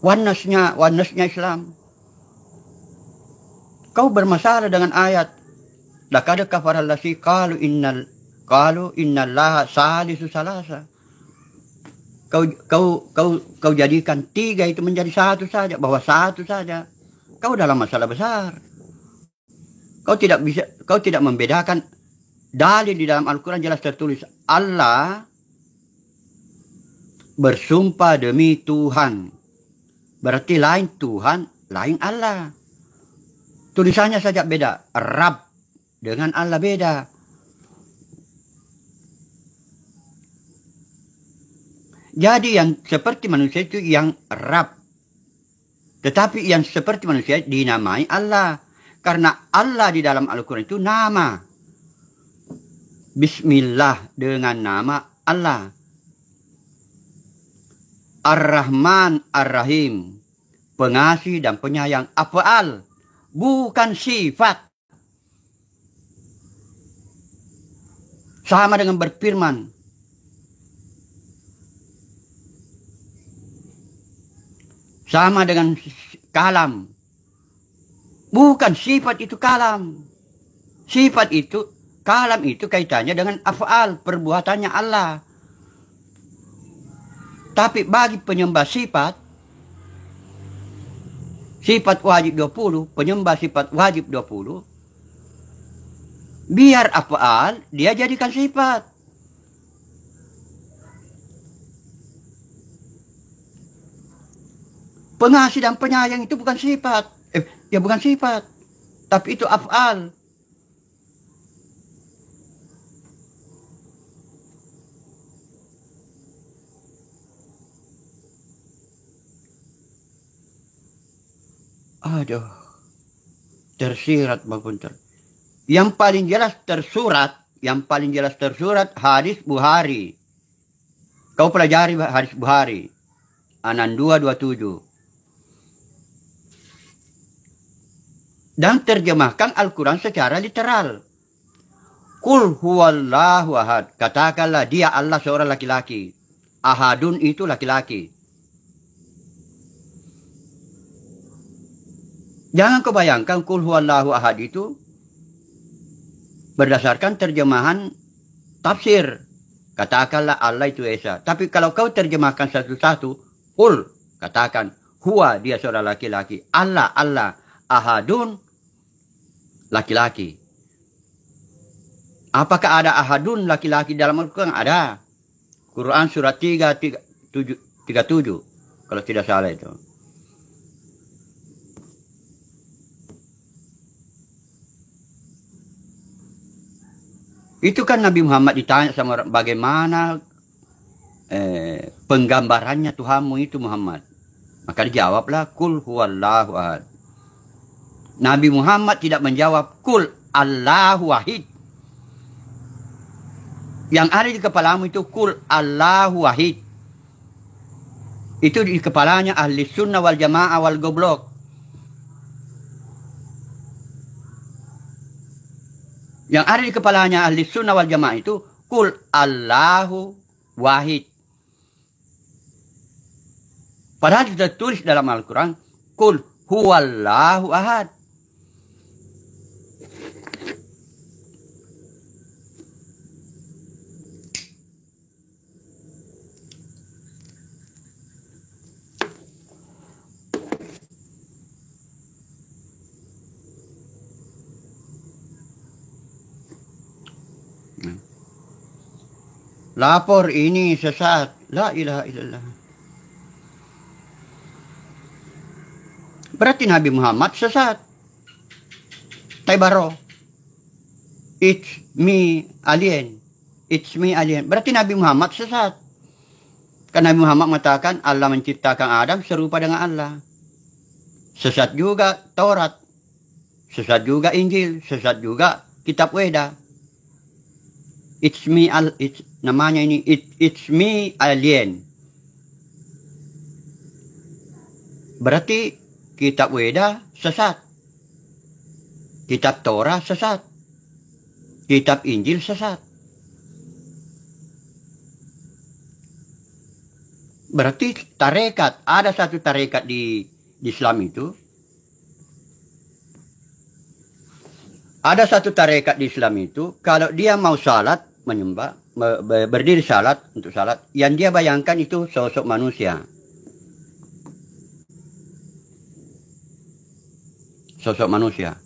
Speaker 1: Oneness-nya Islam. Kau bermasalah dengan ayat. Laqad kafara allazina qalu innallaha salisu salasa. Kau jadikan 3 itu menjadi 1 saja, bahwa 1 saja. Kau dalam masalah besar. Kau tidak membedakan. Dalil di dalam Al-Quran jelas tertulis Allah bersumpah demi Tuhan. Berarti lain Tuhan, lain Allah. Tulisannya saja beda. Rabb dengan Allah beda. Jadi yang seperti manusia itu yang Rabb. Tetapi yang seperti manusia dinamai Allah. Karena Allah di dalam Al-Quran itu nama. Bismillah dengan nama Allah. Ar-Rahman Ar-Rahim, pengasih dan penyayang. Af'al, bukan sifat. Sama dengan berfirman. Sama dengan kalam. Bukan sifat itu kalam. Sifat itu, kalam itu kaitannya dengan af'al, perbuatannya Allah. Tapi bagi penyembah sifat wajib 20, penyembah sifat wajib 20, biar af'al dia jadikan sifat. Pengasih dan penyayang itu bukan sifat. Ya bukan sifat, tapi itu af'al. Aduh, tersirat maupun Yang paling jelas tersurat hadis Bukhari. Kau pelajari hadis Bukhari. Anan 227. Dan terjemahkan Al-Quran secara literal. Qul huwallahu ahad. Katakanlah dia Allah seorang laki-laki. Ahadun itu laki-laki. Jangan kau bayangkan Qul huwallahu ahad itu berdasarkan terjemahan tafsir. Katakanlah Allah itu Esa. Tapi kalau kau terjemahkan satu-satu, Qul, katakan, huwa dia seorang laki-laki. Allah, ahadun, laki-laki. Apakah ada ahadun laki-laki dalam Al-Quran? Ada. Quran surat 37, kalau tidak salah itu. Itu kan Nabi Muhammad ditanya sama orang, bagaimana penggambarannya Tuhanmu itu Muhammad. Maka dijawablah, Qul huwallahu ahad. Nabi Muhammad tidak menjawab, Qul Allahu wahid. Yang ada di kepalamu itu Qul Allahu wahid. Itu di kepalanya ahli sunnah wal jamaah wal goblok. Yang ada di kepalanya ahli sunnah wal jamaah itu Qul Allahu wahid. Padahal sudah tulis dalam Al-Quran Qul huwallahu ahad. Lapor ini sesat. La ilaha illallah. Berarti Nabi Muhammad sesat. Taibaro. It's me alien. It's me alien. Berarti Nabi Muhammad sesat. Karena Nabi Muhammad mengatakan Allah menciptakan Adam serupa dengan Allah. Sesat juga Taurat. Sesat juga Injil. Sesat juga Kitab Weda. It's me, namanya ini it's me alien. Berarti Kitab Weda sesat. Kitab Torah sesat. Kitab Injil sesat. Berarti tarekat, ada satu tarekat di Islam itu. Ada satu tarekat di Islam itu, kalau dia mau salat, menyembah, berdiri salat, untuk salat, yang dia bayangkan itu sosok manusia. Sosok manusia.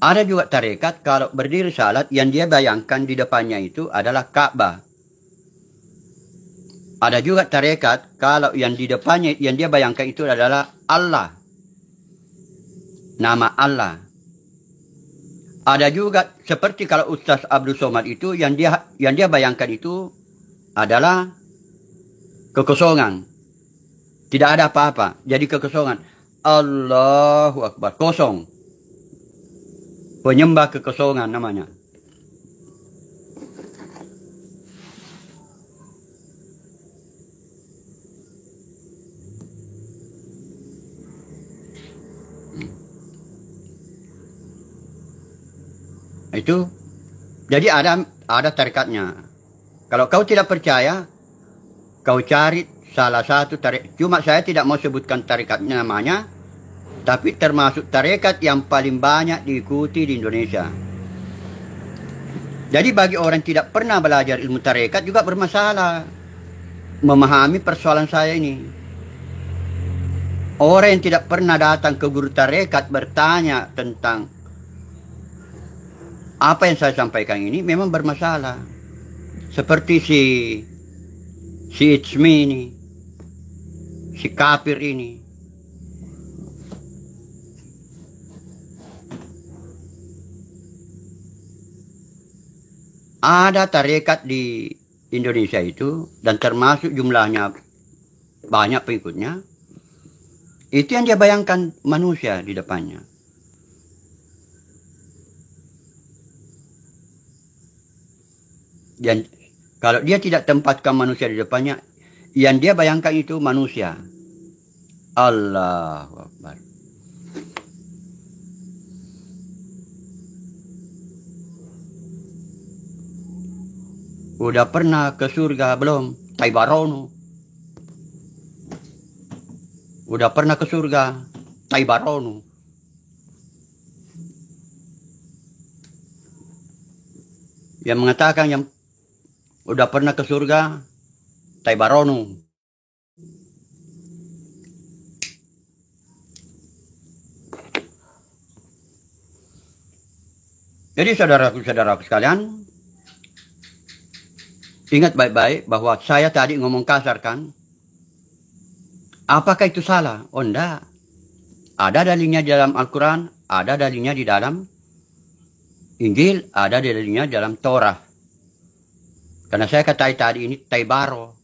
Speaker 1: Ada juga tarekat, kalau berdiri salat, yang dia bayangkan di depannya itu adalah Ka'bah. Ada juga tarekat, kalau yang di depannya, yang dia bayangkan itu adalah Allah. Nama Allah. Ada juga seperti kalau Ustaz Abdul Somad itu yang dia bayangkan itu adalah kekosongan. Tidak ada apa-apa, jadi kekosongan. Allahu Akbar, kosong. Penyembah kekosongan namanya. Itu jadi ada tarikatnya. Kalau kau tidak percaya, kau cari salah satu tarekat. Cuma saya tidak mau sebutkan tarikatnya namanya, tapi termasuk tarekat yang paling banyak diikuti di Indonesia. Jadi bagi orang yang tidak pernah belajar ilmu tarekat juga bermasalah memahami persoalan saya ini. Orang yang tidak pernah datang ke guru tarekat bertanya tentang apa yang saya sampaikan ini memang bermasalah. Seperti si Itsmi ini, si kafir ini. ada tarekat di Indonesia itu, dan termasuk jumlahnya banyak pengikutnya, itu yang dia bayangkan manusia di depannya. Dan kalau dia tidak tempatkan manusia di depannya, yang dia bayangkan itu manusia. Allahu Akbar. Udah pernah ke surga belum? Taibarono. Udah pernah ke surga? Taibarono. Yang mengatakan yang udah pernah ke surga? Taibarono. Jadi saudaraku-saudaraku sekalian, ingat baik-baik bahwa saya tadi ngomong kasar kan? Apakah itu salah? Oh enggak. Ada dalilnya di dalam Al-Quran, ada dalilnya di dalam Injil, ada dalilnya di dalam Torah. Karena saya kata tadi ini Taibaro.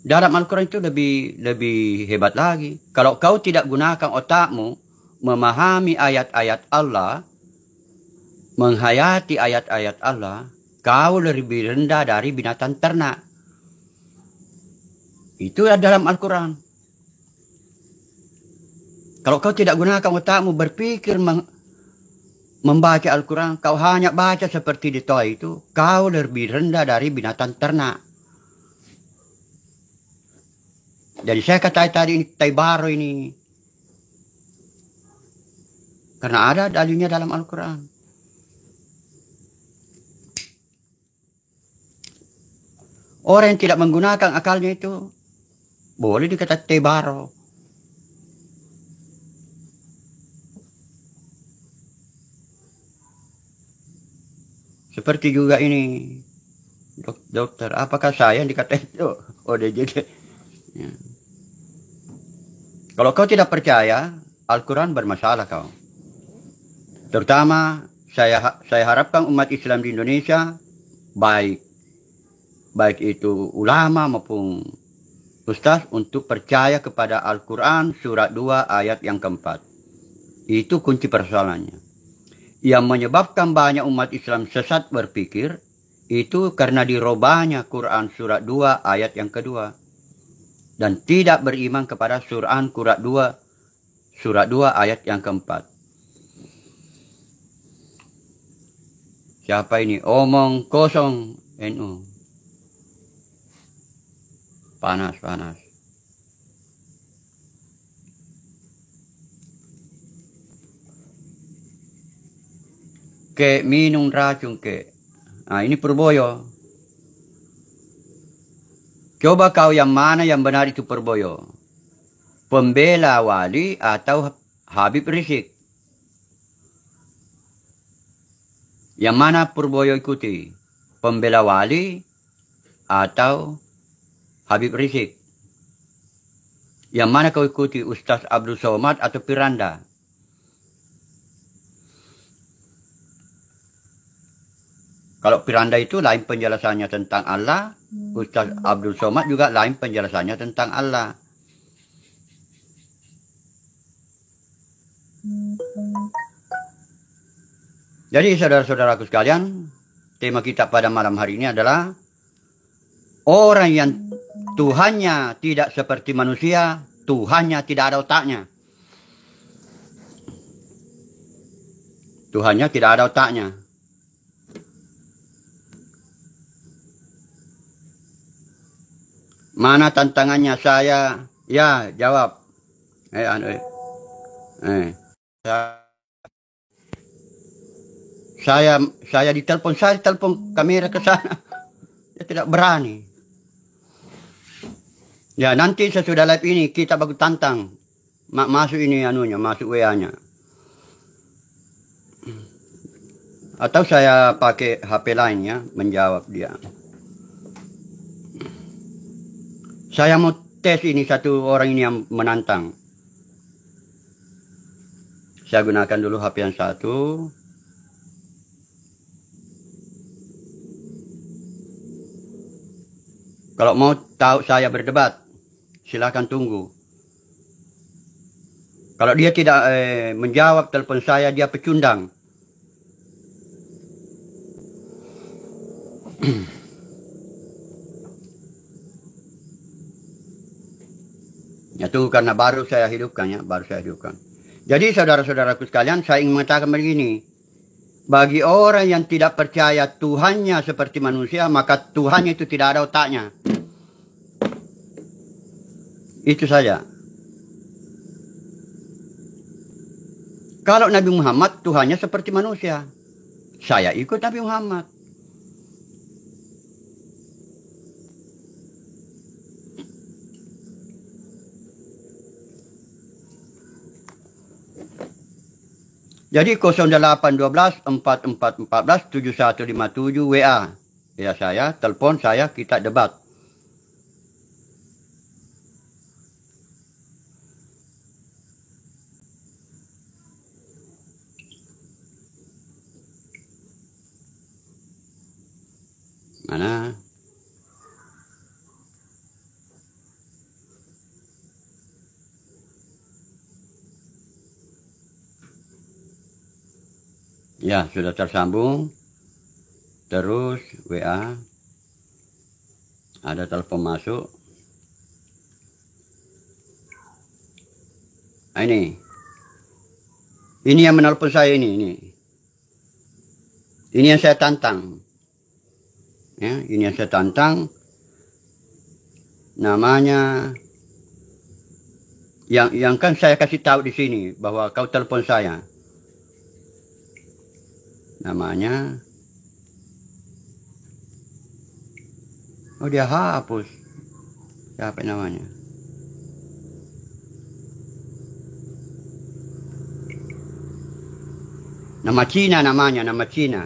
Speaker 1: Dalam Al-Quran itu lebih hebat lagi. Kalau kau tidak gunakan otakmu memahami ayat-ayat Allah, menghayati ayat-ayat Allah, kau lebih rendah dari binatang ternak. Itu dalam Al-Quran. Kalau kau tidak gunakan otakmu berpikir membaca Al-Quran, kau hanya baca seperti di Toa itu, kau lebih rendah dari binatang ternak. Jadi saya kata tadi ini Taibaro ini. Karena ada dalilnya dalam Al-Quran. Orang yang tidak menggunakan akalnya itu boleh dikata Taibaro. Seperti juga ini. Dokter, apakah saya yang dikata itu? Oh, dia jadi. Ya. Kalau kau tidak percaya, Al-Quran bermasalah kau. Terutama saya harapkan umat Islam di Indonesia, baik itu ulama maupun ustaz, untuk percaya kepada Al-Quran surat 2 ayat yang keempat. Itu kunci persoalannya. Yang menyebabkan banyak umat Islam sesat berpikir, itu karena dirobahnya Quran surat 2 ayat yang kedua. Dan tidak beriman kepada surat 2 ayat yang keempat. Siapa ini? Omong kosong NU. Panas. Ke minum racun ke. Nah, ini Purboyo. Coba kau yang mana yang benar itu Purboyo? Pembela Wali atau Habib Rizik? Yang mana Purboyo ikuti? Pembela Wali atau Habib Rizik? Yang mana kau ikuti? Ustaz Abdul Somad atau Piranda? Kalau Piranda itu lain penjelasannya tentang Allah, Ustaz Abdul Somad juga lain penjelasannya tentang Allah. Jadi saudara-saudaraku sekalian, tema kita pada malam hari ini adalah orang yang Tuhannya tidak seperti manusia, Tuhannya tidak ada otaknya. Tuhannya tidak ada otaknya. Mana tantangannya saya? Ya, jawab. Saya ditelepon, kamera ke sana. Dia tidak berani. Ya, nanti sesudah live ini kita bagus tantang. Masuk ini masuk WA-nya. Atau saya pakai HP lainnya menjawab dia. Saya mau tes ini satu orang ini yang menantang. Saya gunakan dulu HP yang satu. Kalau mau tahu saya berdebat, silakan tunggu. Kalau dia tidak menjawab telepon saya, dia pecundang. Itu karena baru saya hidupkan ya, baru saya hidupkan. Jadi saudara-saudaraku sekalian, saya ingin mengatakan begini. Bagi orang yang tidak percaya Tuhannya seperti manusia, maka Tuhannya itu tidak ada otaknya. Itu saja. Kalau Nabi Muhammad Tuhannya seperti manusia, saya ikut Nabi Muhammad. Jadi 0812 4414 7157 WA. Ya saya, telepon saya, kita debat. Mana? Ya, sudah tersambung. Terus WA. Ada telepon masuk. Nah, ini. Ini yang menelpon saya ini. Ini yang saya tantang. Ya, ini yang saya tantang. Namanya yang kan saya kasih tahu di sini bahwa kau telepon saya. Namanya, oh dia hapus. Siapa namanya? Nama Cina namanya, nama Cina.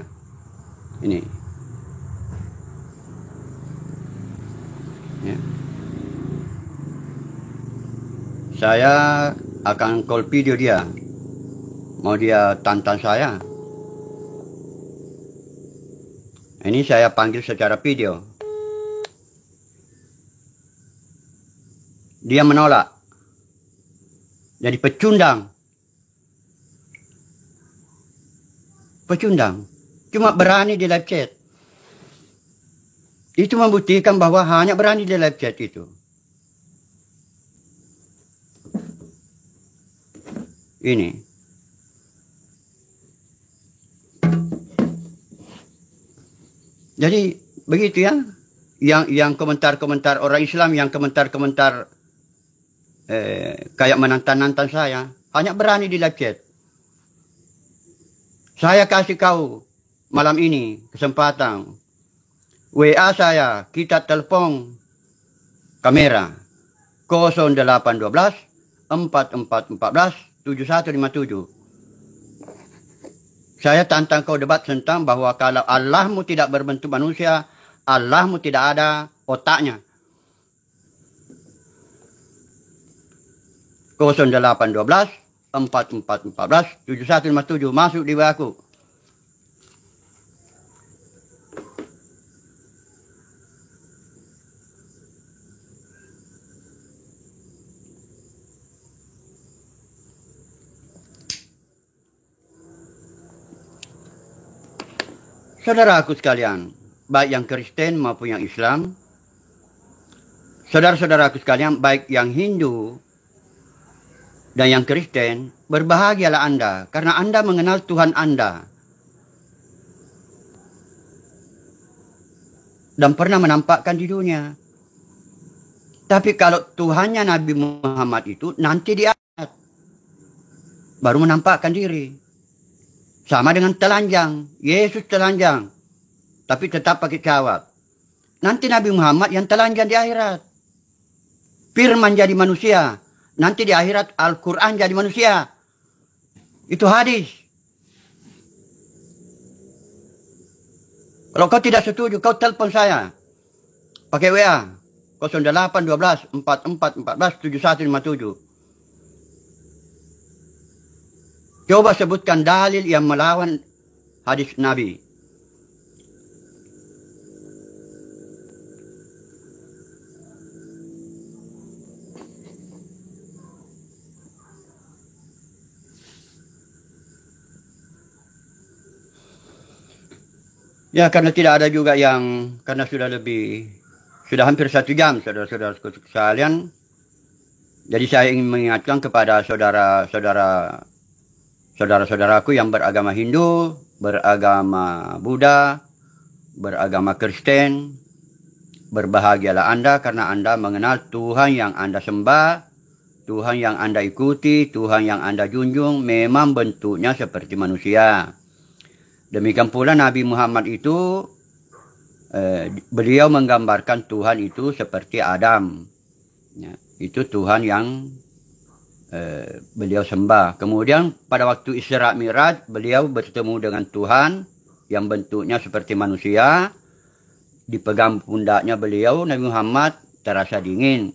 Speaker 1: Ini. Ya. Saya akan call video dia. Mau dia tantang saya. Ini saya panggil secara video. Dia menolak. Jadi pecundang. Pecundang. Cuma berani di live chat. Itu membuktikan bahwa hanya berani di live chat itu. Ini. Jadi begitu ya. Yang komentar-komentar orang Islam, yang komentar-komentar kayak menantang-nantang saya, hanya berani di live chat. Saya kasih kau malam ini kesempatan. WA saya, kita telepon kamera 0812 4414 7157. Saya tantang kau debat tentang bahwa kalau Allahmu tidak berbentuk manusia, Allahmu tidak ada otaknya. 0812 4414 7157 masuk di WA aku. Saudaraku sekalian, baik yang Kristen maupun yang Islam, saudara-saudaraku sekalian, baik yang Hindu dan yang Kristen, berbahagialah Anda karena Anda mengenal Tuhan Anda dan pernah menampakkan di dunia. Tapi kalau Tuhannya Nabi Muhammad itu nanti di akhirat baru menampakkan diri. Sama dengan telanjang. Yesus telanjang. Tapi tetap pakai kawat. Nanti Nabi Muhammad yang telanjang di akhirat. Firman jadi manusia. Nanti di akhirat Al-Quran jadi manusia. Itu hadis. Kalau kau tidak setuju, kau telepon saya. Pakai WA. 0812 4414 7157. Coba sebutkan dalil yang melawan hadis Nabi. Ya, karena tidak ada juga yang, karena sudah hampir 1 jam, saudara-saudara sekalian. Jadi saya ingin mengingatkan kepada saudara-saudaraku yang beragama Hindu, beragama Buddha, beragama Kristen. Berbahagialah Anda karena Anda mengenal Tuhan yang Anda sembah, Tuhan yang Anda ikuti, Tuhan yang Anda junjung memang bentuknya seperti manusia. Demikian pula Nabi Muhammad itu, beliau menggambarkan Tuhan itu seperti Adam. Ya, itu Tuhan yang beliau sembah. Kemudian pada waktu Isra Mi'raj, beliau bertemu dengan Tuhan yang bentuknya seperti manusia. Dipegang pundaknya beliau, Nabi Muhammad terasa dingin.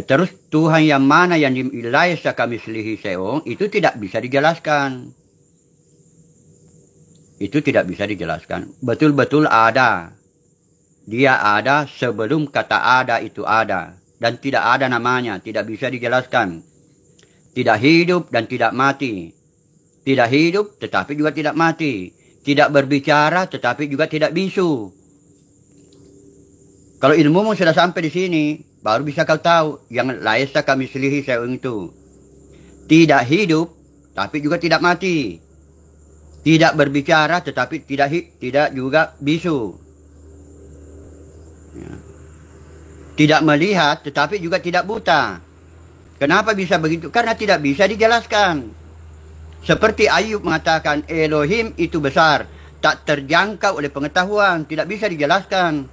Speaker 1: Terus Tuhan yang mana yang laisa kamitslihi syai'un, itu tidak bisa dijelaskan. Itu tidak bisa dijelaskan. Betul-betul ada. Dia ada sebelum kata ada itu ada. Dan tidak ada namanya. Tidak bisa dijelaskan. Tidak hidup dan tidak mati. Tidak hidup tetapi juga tidak mati. Tidak berbicara tetapi juga tidak bisu. Kalau ilmumu sudah sampai di sini, baru bisa kau tahu yang laisa kamitslihi syai'un itu. Tidak hidup tapi juga tidak mati. Tidak berbicara tetapi tidak juga bisu. Ya. Tidak melihat tetapi juga tidak buta. Kenapa bisa begitu? Karena tidak bisa dijelaskan. Seperti Ayub mengatakan, Elohim itu besar, tak terjangkau oleh pengetahuan, tidak bisa dijelaskan.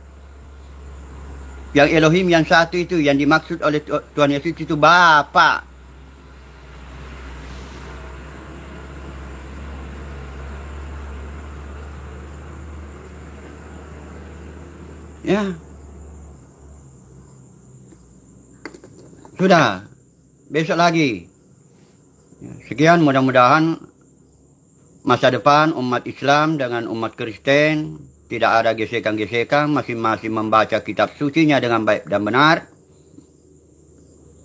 Speaker 1: Yang Elohim yang satu itu, yang dimaksud oleh Tuhan Yesus itu Bapa. Ya. Sudah. Besok lagi. Sekian, mudah-mudahan masa depan umat Islam dengan umat Kristen tidak ada gesekan-gesekan, masing-masing membaca kitab sucinya dengan baik dan benar.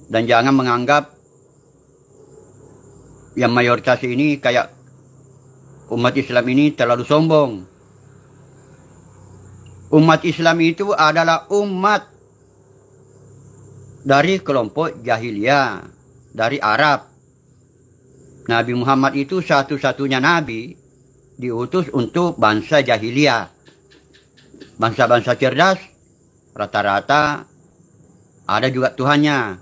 Speaker 1: Dan jangan menganggap yang mayoritas ini kayak umat Islam ini terlalu sombong. Umat Islam itu adalah umat dari kelompok jahiliyah, dari Arab. Nabi Muhammad itu satu-satunya nabi diutus untuk bangsa jahiliyah. Bangsa-bangsa cerdas rata-rata ada juga Tuhannya.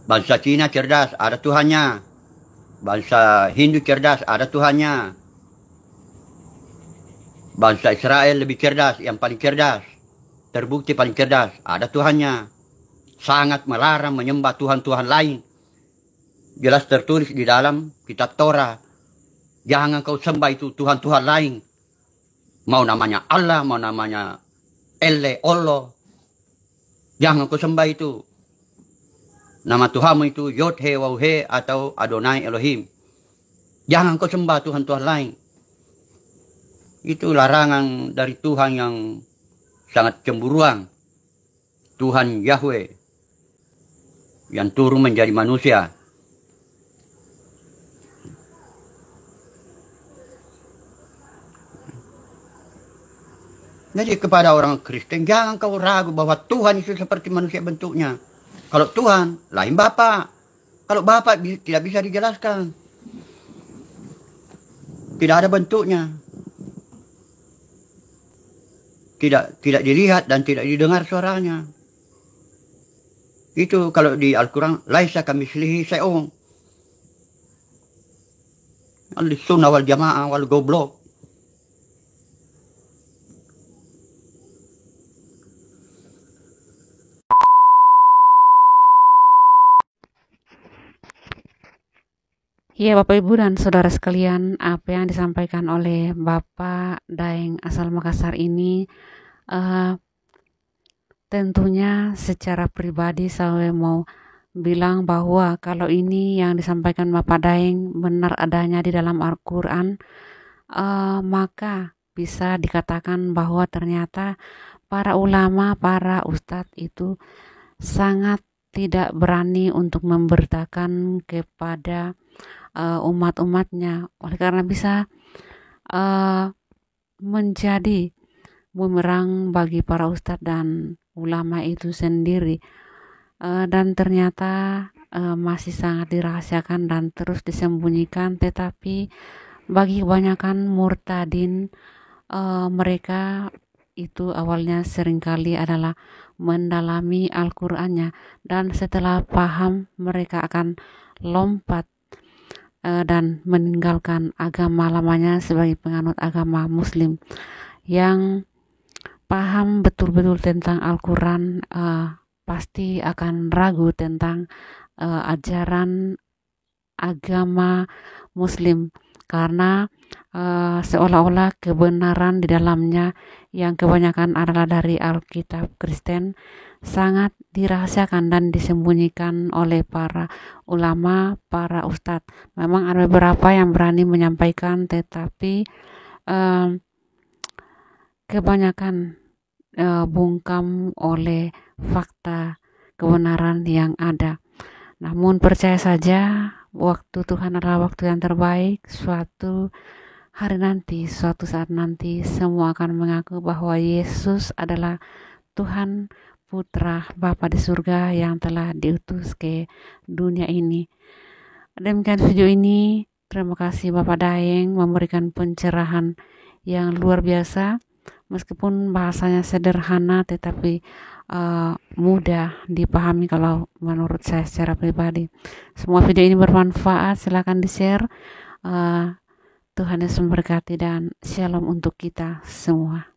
Speaker 1: Bangsa Cina cerdas ada Tuhannya. Bangsa Hindu cerdas ada Tuhannya. Bangsa Israel lebih cerdas, yang paling cerdas. Terbukti paling cerdas, ada Tuhannya. Sangat melarang menyembah Tuhan-Tuhan lain. Jelas tertulis di dalam kitab Torah. Jangan kau sembah itu Tuhan-Tuhan lain. Mau namanya Allah, mau namanya Allah. Jangan kau sembah itu. Nama Tuhanmu itu Yod-He, Waw-He atau Adonai Elohim. Jangan kau sembah Tuhan-Tuhan lain. Itu larangan dari Tuhan yang sangat cemburuan. Tuhan Yahweh yang turun menjadi manusia. Jadi kepada orang Kristen, jangan kau ragu bahwa Tuhan itu seperti manusia bentuknya. Kalau Tuhan, lain Bapa. Kalau Bapa tidak bisa dijelaskan. Tidak ada bentuknya. Tidak dilihat dan tidak didengar suaranya. Itu kalau di Al-Quran, laisa kamitslihi syai'un. Al-sunnah wal jamaah wal goblok.
Speaker 2: Ya, Bapak Ibu dan Saudara sekalian, apa yang disampaikan oleh Bapak Daeng asal Makassar ini tentunya secara pribadi saya mau bilang bahwa kalau ini yang disampaikan Bapak Daeng benar adanya di dalam Al-Quran, maka bisa dikatakan bahwa ternyata para ulama, para ustadz itu sangat tidak berani untuk memberitakan kepada umat-umatnya, oleh karena bisa menjadi bumerang bagi para ustadz dan ulama itu sendiri. Dan ternyata masih sangat dirahasiakan dan terus disembunyikan, tetapi bagi kebanyakan murtadin, mereka itu awalnya seringkali adalah mendalami Al-Qur'annya, dan setelah paham mereka akan lompat dan meninggalkan agama lamanya sebagai penganut agama Muslim yang paham betul-betul tentang Al-Quran. Pasti akan ragu tentang ajaran agama Muslim, karena seolah-olah kebenaran di dalamnya yang kebanyakan adalah dari Alkitab Kristen sangat dirahasiakan dan disembunyikan oleh para ulama, para ustadz. Memang ada beberapa yang berani menyampaikan, tetapi kebanyakan bungkam oleh fakta kebenaran yang ada. Namun percaya saja, waktu Tuhan adalah waktu yang terbaik. Suatu hari nanti, suatu saat nanti, semua akan mengaku bahwa Yesus adalah Tuhan, Putra Bapa di surga yang telah diutus ke dunia ini. Demikian video ini. Terima kasih Bapak Daeng memberikan pencerahan yang luar biasa. Meskipun bahasanya sederhana, tetapi mudah dipahami kalau menurut saya secara pribadi. Semua video ini bermanfaat, silakan di-share. Tuhan Yesus memberkati dan shalom untuk kita semua.